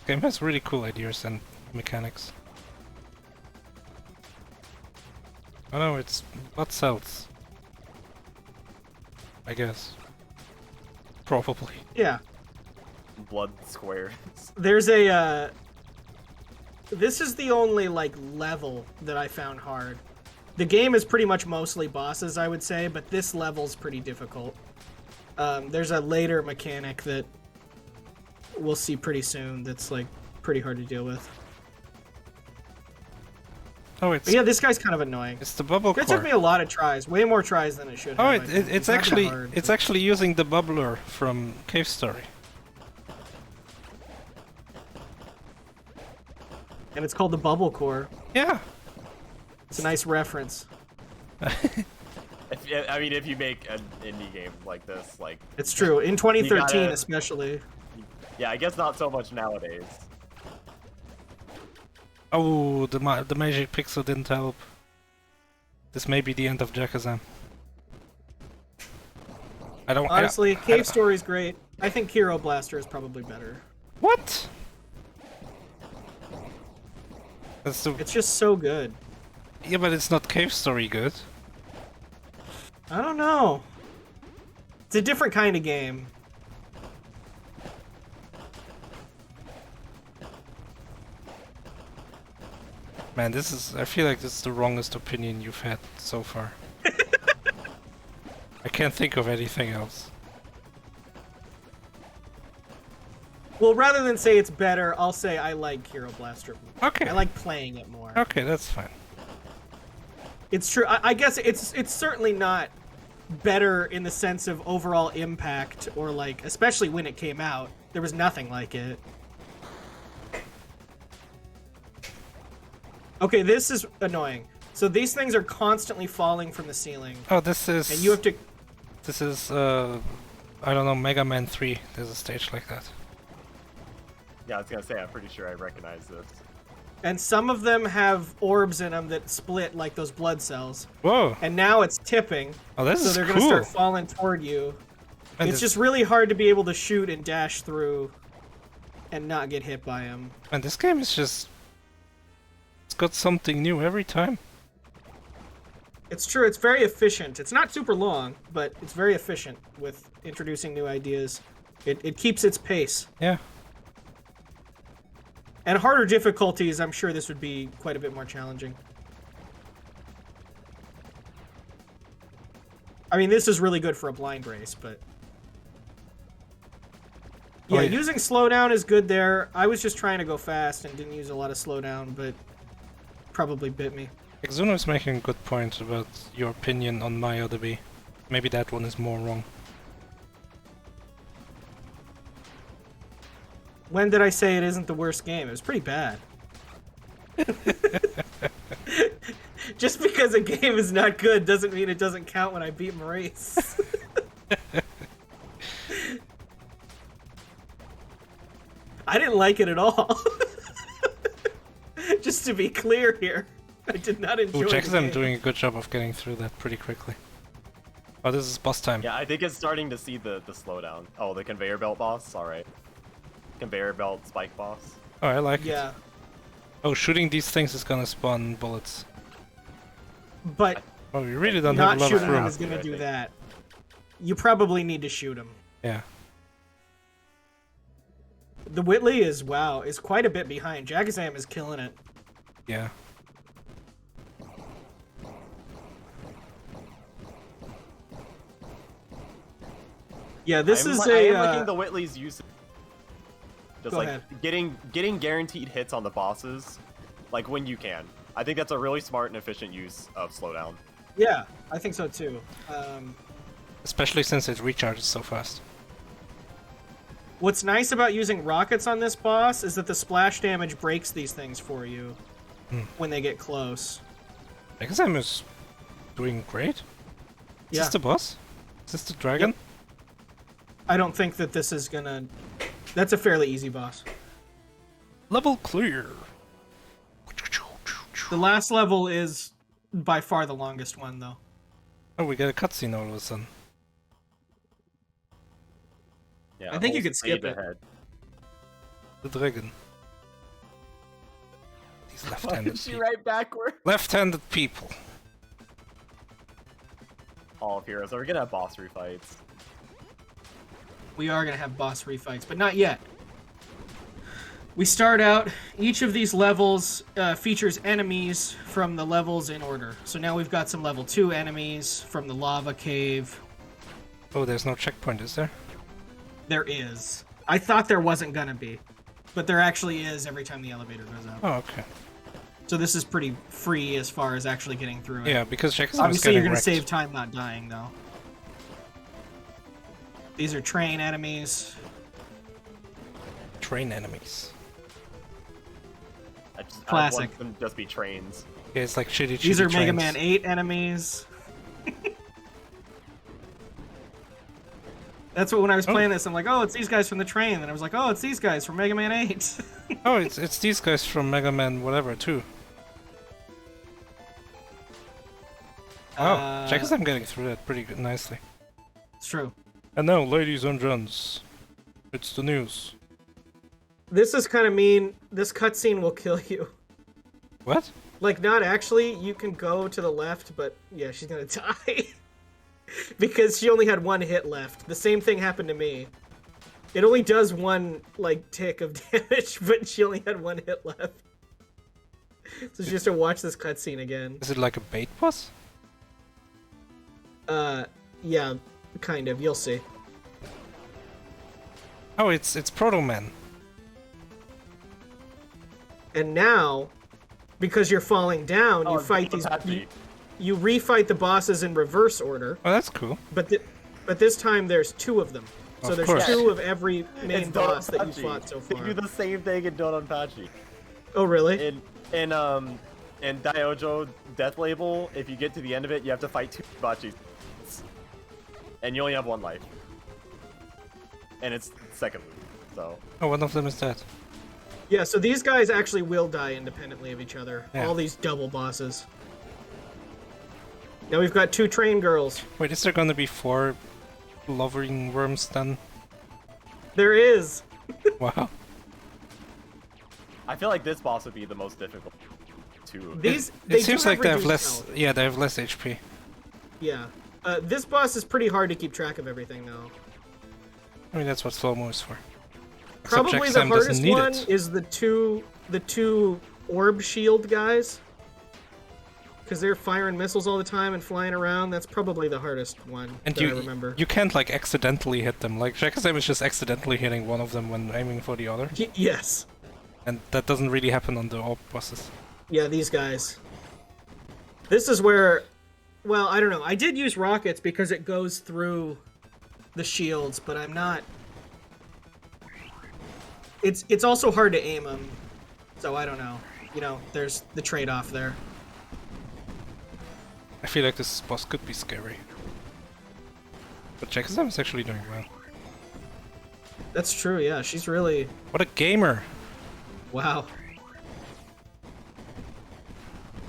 Game has really cool ideas and mechanics. Oh no, it's blood cells. I guess. Probably. Yeah. Blood squares. There's a, This is the only, like, level that I found hard. The game is pretty much mostly bosses, I would say, but this level's pretty difficult. There's a later mechanic that we'll see pretty soon that's, like, pretty hard to deal with. Oh, it's... But yeah, this guy's kind of annoying. It's the bubble core. It took me a lot of tries. Way more tries than it should have. Oh, it's actually... It's actually using the bubbler from Cave Story. And it's called the bubble core. Yeah. It's a nice reference. I mean, if you make an indie game like this, like... It's true. In 2013, especially. Yeah, I guess not so much nowadays. Oh, the magic pixel didn't help. This may be the end of Jakazam. I don't... Honestly, Cave Story's great. I think Hero Blaster is probably better. What? It's just so good. Yeah, but it's not Cave Story good. I don't know. It's a different kind of game. Man, this is... I feel like this is the wrongest opinion you've had so far. I can't think of anything else. Well, rather than say it's better, I'll say I like Hero Blaster more. Okay. I like playing it more. Okay, that's fine. It's true. I guess it's certainly not better in the sense of overall impact or, like, especially when it came out. There was nothing like it. Okay, this is annoying. So these things are constantly falling from the ceiling. Oh, this is... And you have to... This is, I don't know, Mega Man 3. There's a stage like that. Yeah, I was gonna say, I'm pretty sure I recognize this. And some of them have orbs in them that split like those blood cells. Whoa. And now it's tipping. Oh, this so is they're cool. gonna start falling toward you. And it's just really hard to be able to shoot and dash through and not get hit by them. And this game is just... It's got something new every time. It's true, it's very efficient. It's not super long, but it's very efficient with introducing new ideas. It keeps its pace. Yeah. And harder difficulties, I'm sure this would be quite a bit more challenging. I mean, this is really good for a blind race, but... Yeah, using slowdown is good there. I was just trying to go fast and didn't use a lot of slowdown, but probably bit me. Exuno is making a good point about your opinion on my ODB. Maybe that one is more wrong. When did I say it isn't the worst game? It was pretty bad. Just because a game is not good doesn't mean it doesn't count when I beat Maurice. I didn't like it at all. Just to be clear here. I did not enjoy it. Jakazam doing a good job of getting through that pretty quickly. Oh, this is boss time. Yeah, I think it's starting to see the slowdown. Oh, the conveyor belt boss? Alright. Conveyor belt spike boss. Oh, I like it. Yeah. Oh, shooting these things is gonna spawn bullets. But oh, we really don't not have a lot shooting of him room. is going to do that. You probably need to shoot him. Yeah. TheWhitley is, wow, is quite a bit behind. Jakazam is killing it. Yeah. Yeah, this is I am liking TheWhitley's use. Just Go like ahead. getting guaranteed hits on the bosses, like when you can. I think that's a really smart and efficient use of slowdown. Yeah, I think so too. Especially since it recharges so fast. What's nice about using rockets on this boss is that the splash damage breaks these things for you when they get close. Jakazam is doing great. Is Yeah. this the boss? Is this the dragon? Yep. I don't think that this is gonna... That's a fairly easy boss. Level clear. The last level is by far the longest one, though. Oh, we got a cutscene all of a sudden. Yeah, I think you hold could skip speed it. ahead. The dragon. These left-handed She people. right backward. Left-handed people. All of heroes. Are we gonna have boss refights? We are gonna have boss refights, but not yet. We start out, each of these levels features enemies from the levels in order. So now we've got some level 2 enemies from the lava cave. Oh, there's no checkpoint, is there? There is. I thought there wasn't gonna be, but there actually is every time the elevator goes up. Oh, okay. So this is pretty free as far as actually getting through it. Yeah, because Jakazam is Obviously, you're getting gonna wrecked. save time not dying, though. These are train enemies. Train enemies. I want Classic. them to just be trains. Yeah, it's like shitty These are Mega trains. Man 8 enemies. That's what when I was playing this, I'm like, oh, it's these guys from the train. And I was like, oh, it's these guys from Mega Man 8. Oh, it's these guys from Mega Man whatever too. Oh, Jakazam getting through that pretty good, nicely. It's true. And now, ladies and gents, it's the news. This is kind of mean. This cutscene will kill you. What? Like, not actually. You can go to the left, but yeah, she's gonna die. Because she only had one hit left. The same thing happened to me. It only does one, like, tick of damage, but she only had one hit left. So she has to watch this cutscene again. Is it like a bait boss? Yeah, kind of. You'll see. Oh, it's Proto Man. And now, because you're falling down, you fight these... You refight the bosses in reverse order. Oh, that's cool. But this time there's 2 of them. So Of there's course. 2 of every main It's boss that you Donpachi. fought so They far. do the same thing in Donpachi. Oh, really? In Daiojo Death Label, if you get to the end of it, you have to fight 2 Bachis. And you only have 1 life. And it's second loop, so... Oh, one of them is dead. Yeah, so these guys actually will die independently of each other. Yeah. All these double bosses. Now we've got 2 train girls. Wait, is there gonna be 4 lovering worms then? There is. Wow. I feel like this boss would be the most difficult. It seems like they have less. Health. Yeah, they have less HP. Yeah. This boss is pretty hard to keep track of everything, though. I mean, that's what slow-mo is for. Probably the hardest one is the two orb shield guys. Because they're firing missiles all the time and flying around. That's probably the hardest one and I remember. You can't, like, accidentally hit them. Like, Jakazam is just accidentally hitting one of them when aiming for the other. Yes. And that doesn't really happen on the orb bosses. Yeah, these guys. This is where... Well, I don't know. I did use rockets because it goes through the shields, but I'm not... It's also hard to aim them, so I don't know. You know, there's the trade-off there. I feel like this boss could be scary. But Jakazam is actually doing well. That's true, yeah. She's really... What a gamer! Wow.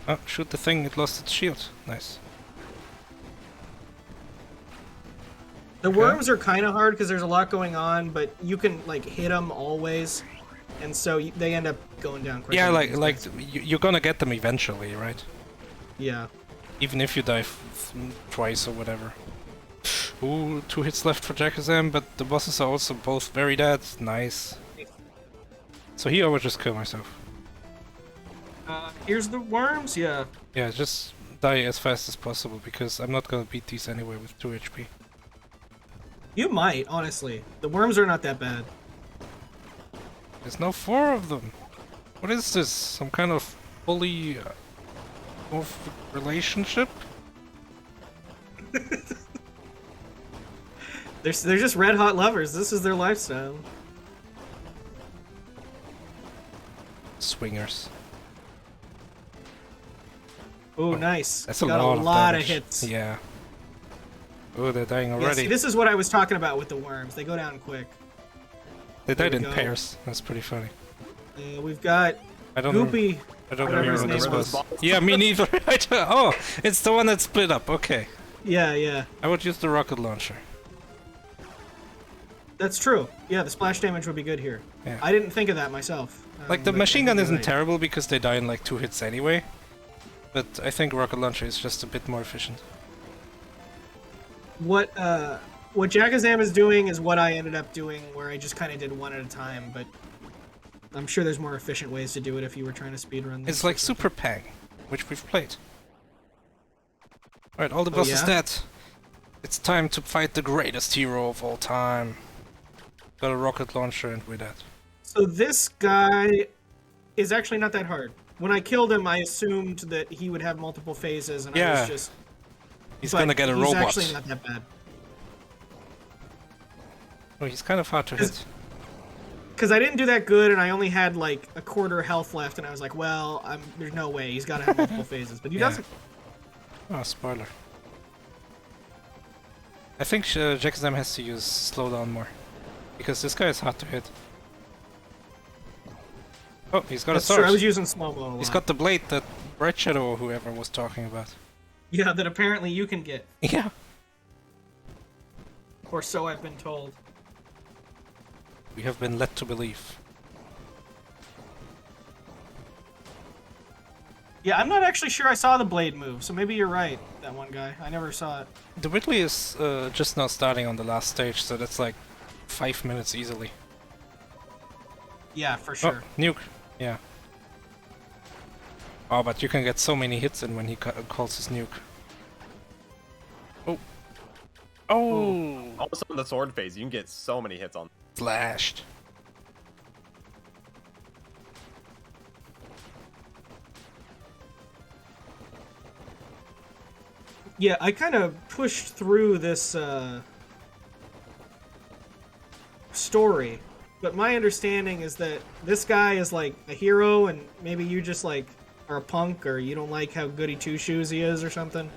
Oh, shoot the thing, it lost its shield. Nice. The worms are kind of hard because there's a lot going on, but you can, like, hit them always. And so they end up going down quickly. Yeah, like you're gonna get them eventually, right? Yeah. Even if you die twice or whatever. Ooh, 2 hits left for Jakazam, but the bosses are also both very dead. Nice. So here I would just kill myself. Here's the worms? Yeah. Yeah, just die as fast as possible, because I'm not gonna beat these anyway with 2 HP. You might, honestly. The worms are not that bad. There's no 4 of them. What is this? Some kind of bully of relationship? They're just red hot lovers. This is their lifestyle. Swingers. Oh, nice. That's got a lot of hits. Yeah. Oh, they're dying already. Yeah, see, this is what I was talking about with the worms. They go down quick. They died in pairs. That's pretty funny. We've got Goopy. I don't remember what this was. Yeah, me neither. Oh, it's the one that split up. Okay. Yeah, yeah. I would use the rocket launcher. That's true. Yeah, the splash damage would be good here. Yeah. I didn't think of that myself. Like, the machine gun isn't terrible because they die in like 2 hits anyway. But I think rocket launcher is just a bit more efficient. What Jakazam is doing is what I ended up doing, where I just kind of did one at a time, but I'm sure there's more efficient ways to do it if you were trying to speedrun this. It's like Super Pang, which we've played. Alright, all the bosses dead. It's time to fight the greatest hero of all time. Got a rocket launcher and we're dead. So this guy is actually not that hard. When I killed him, I assumed that he would have multiple phases, and I was just... He's gonna get a robot. He's actually not that bad. Oh, he's kind of hard to hit. Because I didn't do that good, and I only had like a quarter health left, and I was like, well, there's no way. He's got to have multiple phases. But he doesn't. Oh, spoiler. I think Jakazam has to use slowdown more. Because this guy is hard to hit. Oh, he's got a sword. True. I was using slow-mo a lot. He's got the blade that Bright Shadow or whoever was talking about. Yeah, that apparently you can get. Yeah. Or so I've been told. We have been led to believe. Yeah, I'm not actually sure I saw the blade move, so maybe you're right, that one guy. I never saw it. TheWhitley is just now starting on the last stage, so that's like 5 minutes easily. Yeah, for sure. Oh, nuke. Yeah. Oh, but you can get so many hits in when he calls his nuke. Oh. Oh! Also in the sword phase, you can get so many hits on. Slashed. Yeah, I kind of pushed through this story, but my understanding is that this guy is like a hero, and maybe you just like are a punk, or you don't like how goody two shoes he is, or something.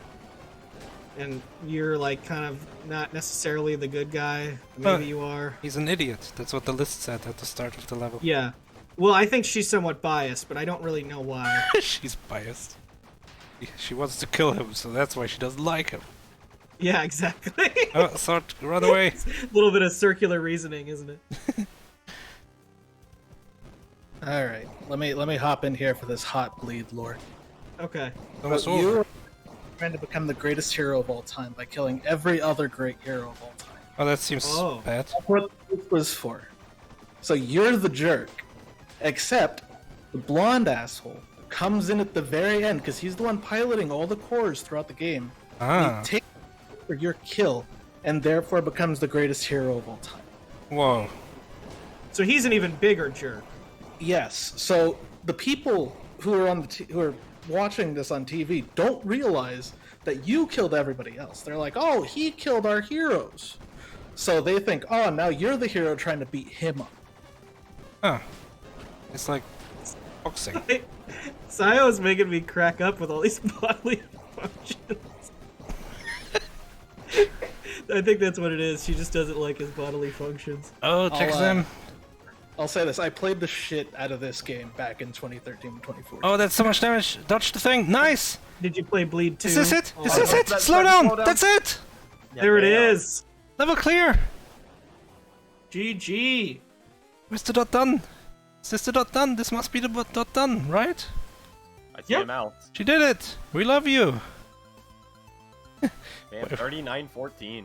And you're like kind of not necessarily the good guy. Maybe you are. He's an idiot. That's what the list said at the start of the level. Yeah. Well, I think she's somewhat biased, but I don't really know why. She's biased. She wants to kill him, so that's why she doesn't like him. Yeah, exactly. Oh, Sword, run away! A little bit of circular reasoning, isn't it? All right, let me hop in here for this hot bleed lore. Okay. Almost You over. are trying to become the greatest hero of all time by killing every other great hero of all time. Oh, that seems Oh. bad. That's what this was for. So you're the jerk, except the blonde asshole comes in at the very end because he's the one piloting all the cores throughout the game. Ah. He takes for your kill and therefore becomes the greatest hero of all time. Whoa. So he's an even bigger jerk. Yes. So the people who are who are watching this on TV don't realize that you killed everybody else. They're like, "Oh, he killed our heroes." So they think, "Oh, now you're the hero trying to beat him up." Huh. It's like boxing. Sayo's making me crack up with all these bodily functions. I think that's what it is. She just doesn't like his bodily functions. Oh, Jakazam. I'll say this: I played the shit out of this game back in 2013 and 2014. Oh, that's so much damage. Dodge the thing. Nice. Did you play Bleed 2? Is this it? Is Oh, this it? Slow down. That's it. There it is. Level clear. GG. Where's the dot done? Is this the dot done? This must be the dot done, right? I see him out. She did it. We love you. Man, 39-14.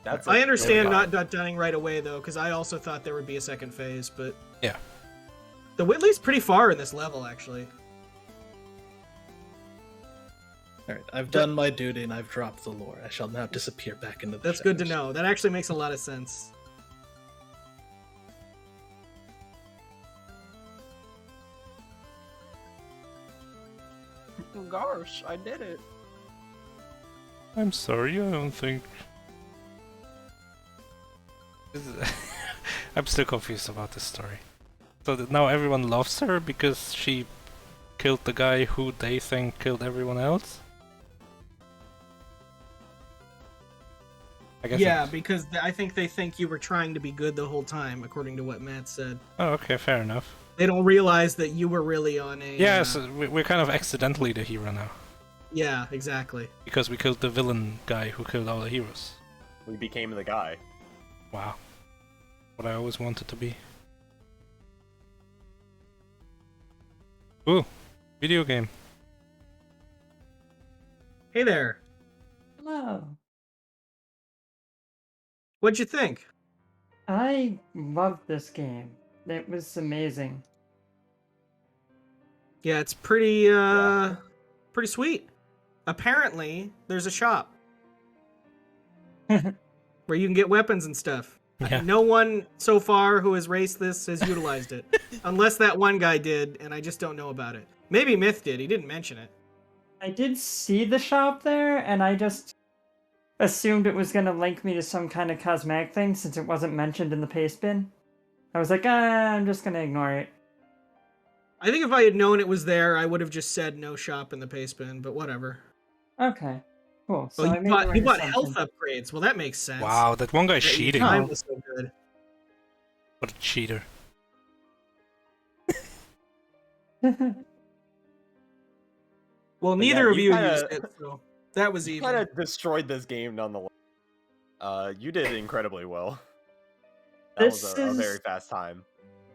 That's. I a understand good not fight. dot dunning right away though, because I also thought there would be a second phase, but Yeah. the Whitley's pretty far in this level actually. All right, I've done my duty and I've dropped the lore. I shall now disappear back into the That's good to shadows. know. That actually makes a lot of sense. Gosh, I did it. I'm sorry. I don't think. I'm still confused about this story. So that now everyone loves her because she killed the guy who they think killed everyone else? I guess Yeah, it's- because I think they think you were trying to be good the whole time, according to what Matt said. Oh, okay, fair enough. They don't realize that you were really on a... Yeah, so we're kind of accidentally the hero now. Yeah, exactly. Because we killed the villain guy who killed all the heroes. We became the guy. Wow. What I always wanted to be. Ooh, video game. Hey there. Hello. What'd you think? I loved this game. It was amazing. Yeah, it's pretty, pretty sweet. Apparently, there's a shop where you can get weapons and stuff. Yeah. No one so far who has raced this has utilized it. Unless that one guy did, and I just don't know about it. Maybe Myth did, he didn't mention it. I did see the shop there, and I just assumed it was going to link me to some kind of cosmetic thing since it wasn't mentioned in the paste bin. I was like, I'm just going to ignore it. I think if I had known it was there, I would have just said no shop in the paste bin, but whatever. Okay, cool. So Well, I you made bought, the you right bought health assumption. upgrades. Well, that makes sense. Wow, that one guy's Yeah, your cheating. time was so good. What a cheater. Well, But neither yeah, of you you kinda- used it, so that was You even. kind of destroyed this game nonetheless. You did incredibly well. That This was a is- very fast time.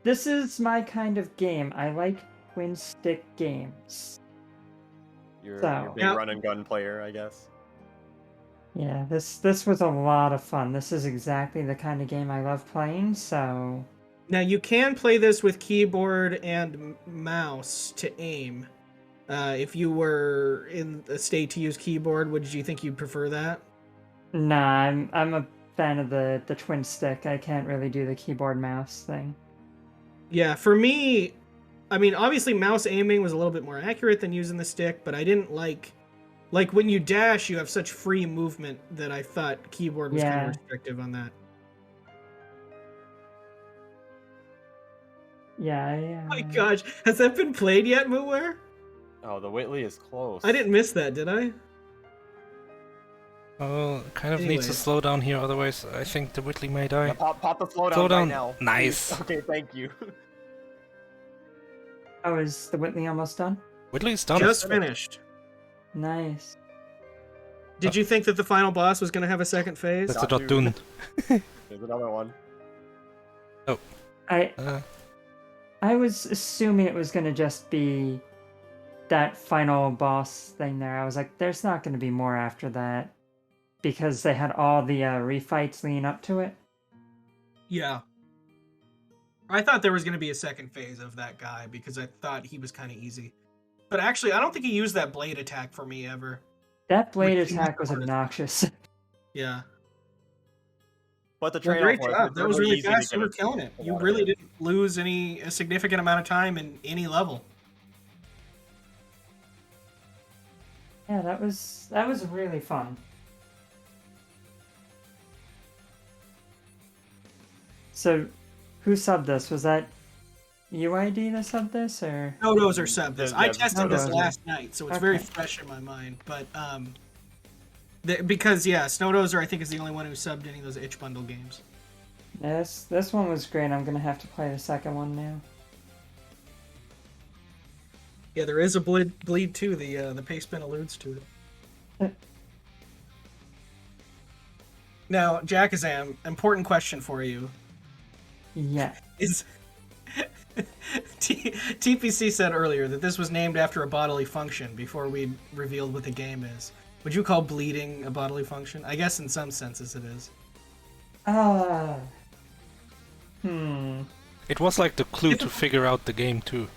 This is my kind of game. I like twin stick games. You're So- a big Now- run and gun player, I guess. Yeah, this was a lot of fun. This is exactly the kind of game I love playing, so... Now you can play this with keyboard and mouse to aim. If you were in a state to use keyboard, would you think you'd prefer that? Nah, I'm a fan of the twin stick. I can't really do the keyboard mouse thing. Yeah, for me, I mean, obviously mouse aiming was a little bit more accurate than using the stick, but I didn't like when you dash, you have such free movement that I thought keyboard was kind Yeah. of restrictive on that. Yeah, Oh my gosh, has that been played yet, Mooware? Oh, the Whitley is close. I didn't miss that, did I? Oh, kind of needs to Anyways. slow down here, otherwise I think the Whitley may die. Yeah, pop the flow Slow down down. right now. Nice. Okay, thank you. Oh, is the Whitley almost done? Whitley's done. Just finished. Nice. Did you think that the final boss was going to have a second phase? That's a Not dot dune. There's another one. I was assuming it was gonna just be that final boss thing there. I was like, there's not gonna be more after that because they had all the refights leading up to it. Yeah. I thought there was going to be a second phase of that guy because I thought he was kind of easy. But actually, I don't think he used that blade attack for me ever. That blade Which seemed attack was hard. obnoxious. Yeah. But the Well, trade-off great was job. it's That was really easy to fast. get You were it killing it. a You lot of really hits. didn't lose a significant amount of time in any level. Yeah, that was really fun. So, who subbed this? Was that UID that subbed this, or? Snow are sub this. I Yeah, tested this Snow-Dozer. last night, so it's very Okay. fresh in my mind. But because Snowdozer I think is the only one who subbed any of those itch bundle games. This one was great. I'm gonna have to play the second one now. Yeah, there is a bleed too. The paste bin alludes to it. Now, Jakazam, important question for you Yeah. is. TPC said earlier that this was named after a bodily function before we revealed what the game is. Would you call bleeding a bodily function? I guess in some senses it is. It was like the clue to figure out the game too.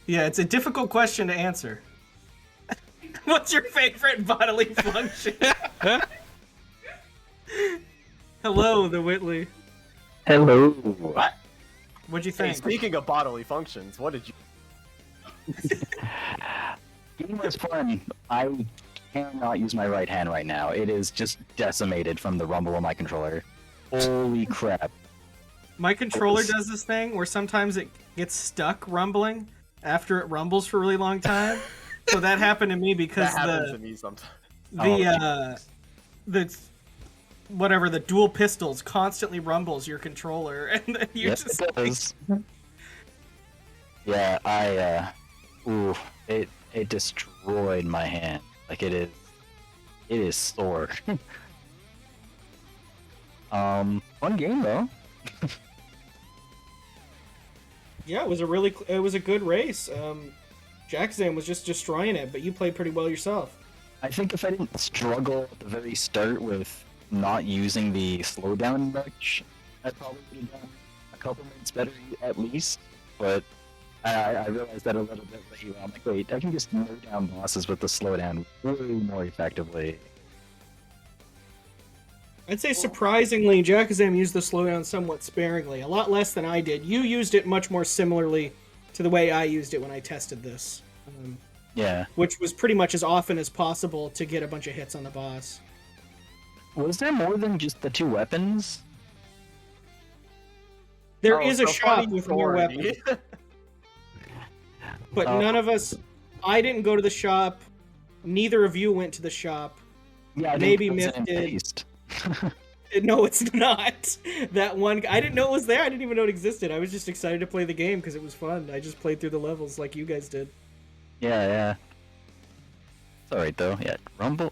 Yeah, it's a difficult question to answer. What's your favorite bodily function? Hello, TheWhitley. Hello. What'd you Hey, think? speaking of bodily functions, what did you... Game was fun. I cannot use my right hand right now. It is just decimated from the rumble on my controller. Holy crap. My controller does this thing where sometimes it gets stuck rumbling after it rumbles for a really long time. So that happened to me because That happens to me sometimes. the dual pistols constantly rumbles your controller, and then you Yes, just it does. Yeah, it destroyed my hand. Like it is sore. Fun game though. yeah, it was a good race. Jakazam was just destroying it, but you played pretty well yourself. I think if I didn't struggle at the very start with not using the slowdown much, I probably would have done a couple minutes better at least. But I realized that a little bit later. I'm like, wait, I can just mow down bosses with the slowdown way more effectively. I'd say surprisingly, Jakazam used the slowdown somewhat sparingly, a lot less than I did. You used it much more similarly to the way I used it when I tested this, Yeah. which was pretty much as often as possible to get a bunch of hits on the boss. Was there more than just the two weapons? There Oh, is a so shop funny with more story. weapons, but none of us. I didn't go to the shop. Neither of you went to the shop. Yeah, I Maybe think it was Myth in did. paste. No, it's not. That one, I didn't know it was there. I didn't even know it existed. I was just excited to play the game because it was fun. I just played through the levels like you guys did. Yeah. It's alright though. Yeah, Rumble.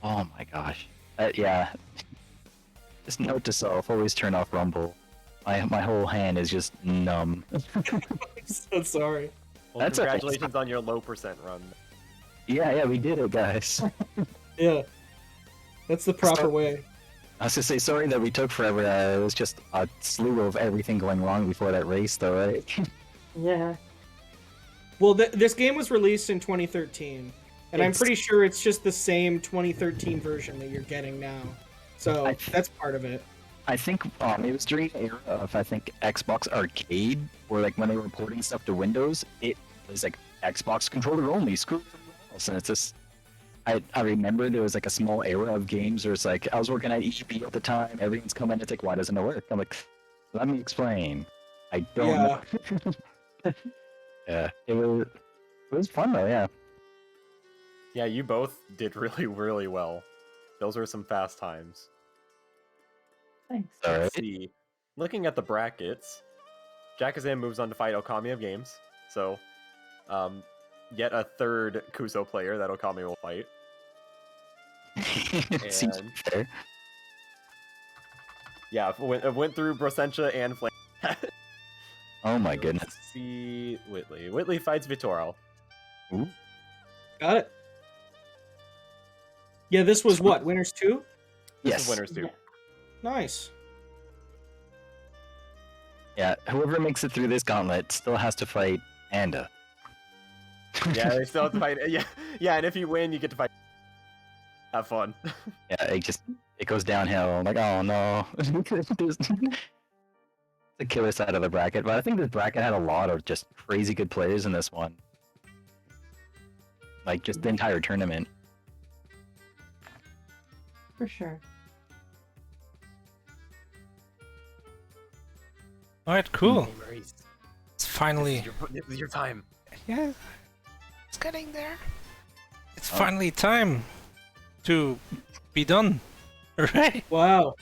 Oh my gosh. Yeah. Just note to self: always turn off Rumble. My whole hand is just numb. I'm so sorry. Well, That's okay. congratulations on your low percent run. Yeah, we did it, guys. Yeah, that's the proper way. I was gonna say sorry that we took forever. It was just a slew of everything going wrong before that race, though, right? Yeah. Well, this game was released in 2013, and I'm pretty sure it's just the same 2013 version that you're getting now. So that's part of it. I think it was during the era of Xbox Arcade, where like when they were porting stuff to Windows, it was like Xbox controller only. Screw everything else, and it's just. I remember there was like a small era of games where it's like I was working at EB at the time. Everyone's coming. It's like, why doesn't it work? I'm like, let me explain. I don't know. Yeah, it was fun though. Yeah. Yeah, you both did really, really well. Those were some fast times. Thanks. All right. Let's see. Looking at the brackets, Jakazam moves on to fight Okami of Games. So, yet a third Kuso player that Okami will fight. Seems And fair. yeah, it went through Brosentia and Flame. Oh my goodness. Let's see Whitley. Whitley fights Vittorio. Ooh. Got it. Yeah, this was what? Winners 2? This Yes. is winners too. Nice. Yeah, whoever makes it through this gauntlet still has to fight Anda. Yeah, they still have to fight. Yeah, and if you win, you get to fight. Have fun. Yeah, it goes downhill. I'm like, oh no. There's the killer side of the bracket, but I think this bracket had a lot of just crazy good players in this one. Like just the entire tournament. For sure. Alright, cool. Maurice, It's finally... this is your time. Yeah, it's getting there. It's finally time to be done. Right? Wow.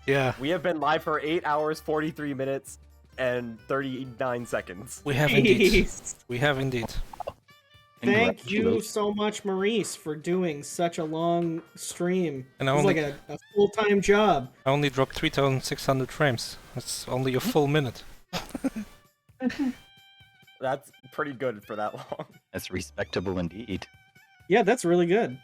Yeah, We have been live for 8 hours, 43 minutes, and 39 seconds. we have indeed. Jeez. We have indeed. Thank you Congratulations. so much, Maurice, for doing such a long stream. And It was only- like a full-time job. I only dropped 3,600 frames. That's only a full minute. That's pretty good for that long. That's respectable indeed. Yeah, that's really good.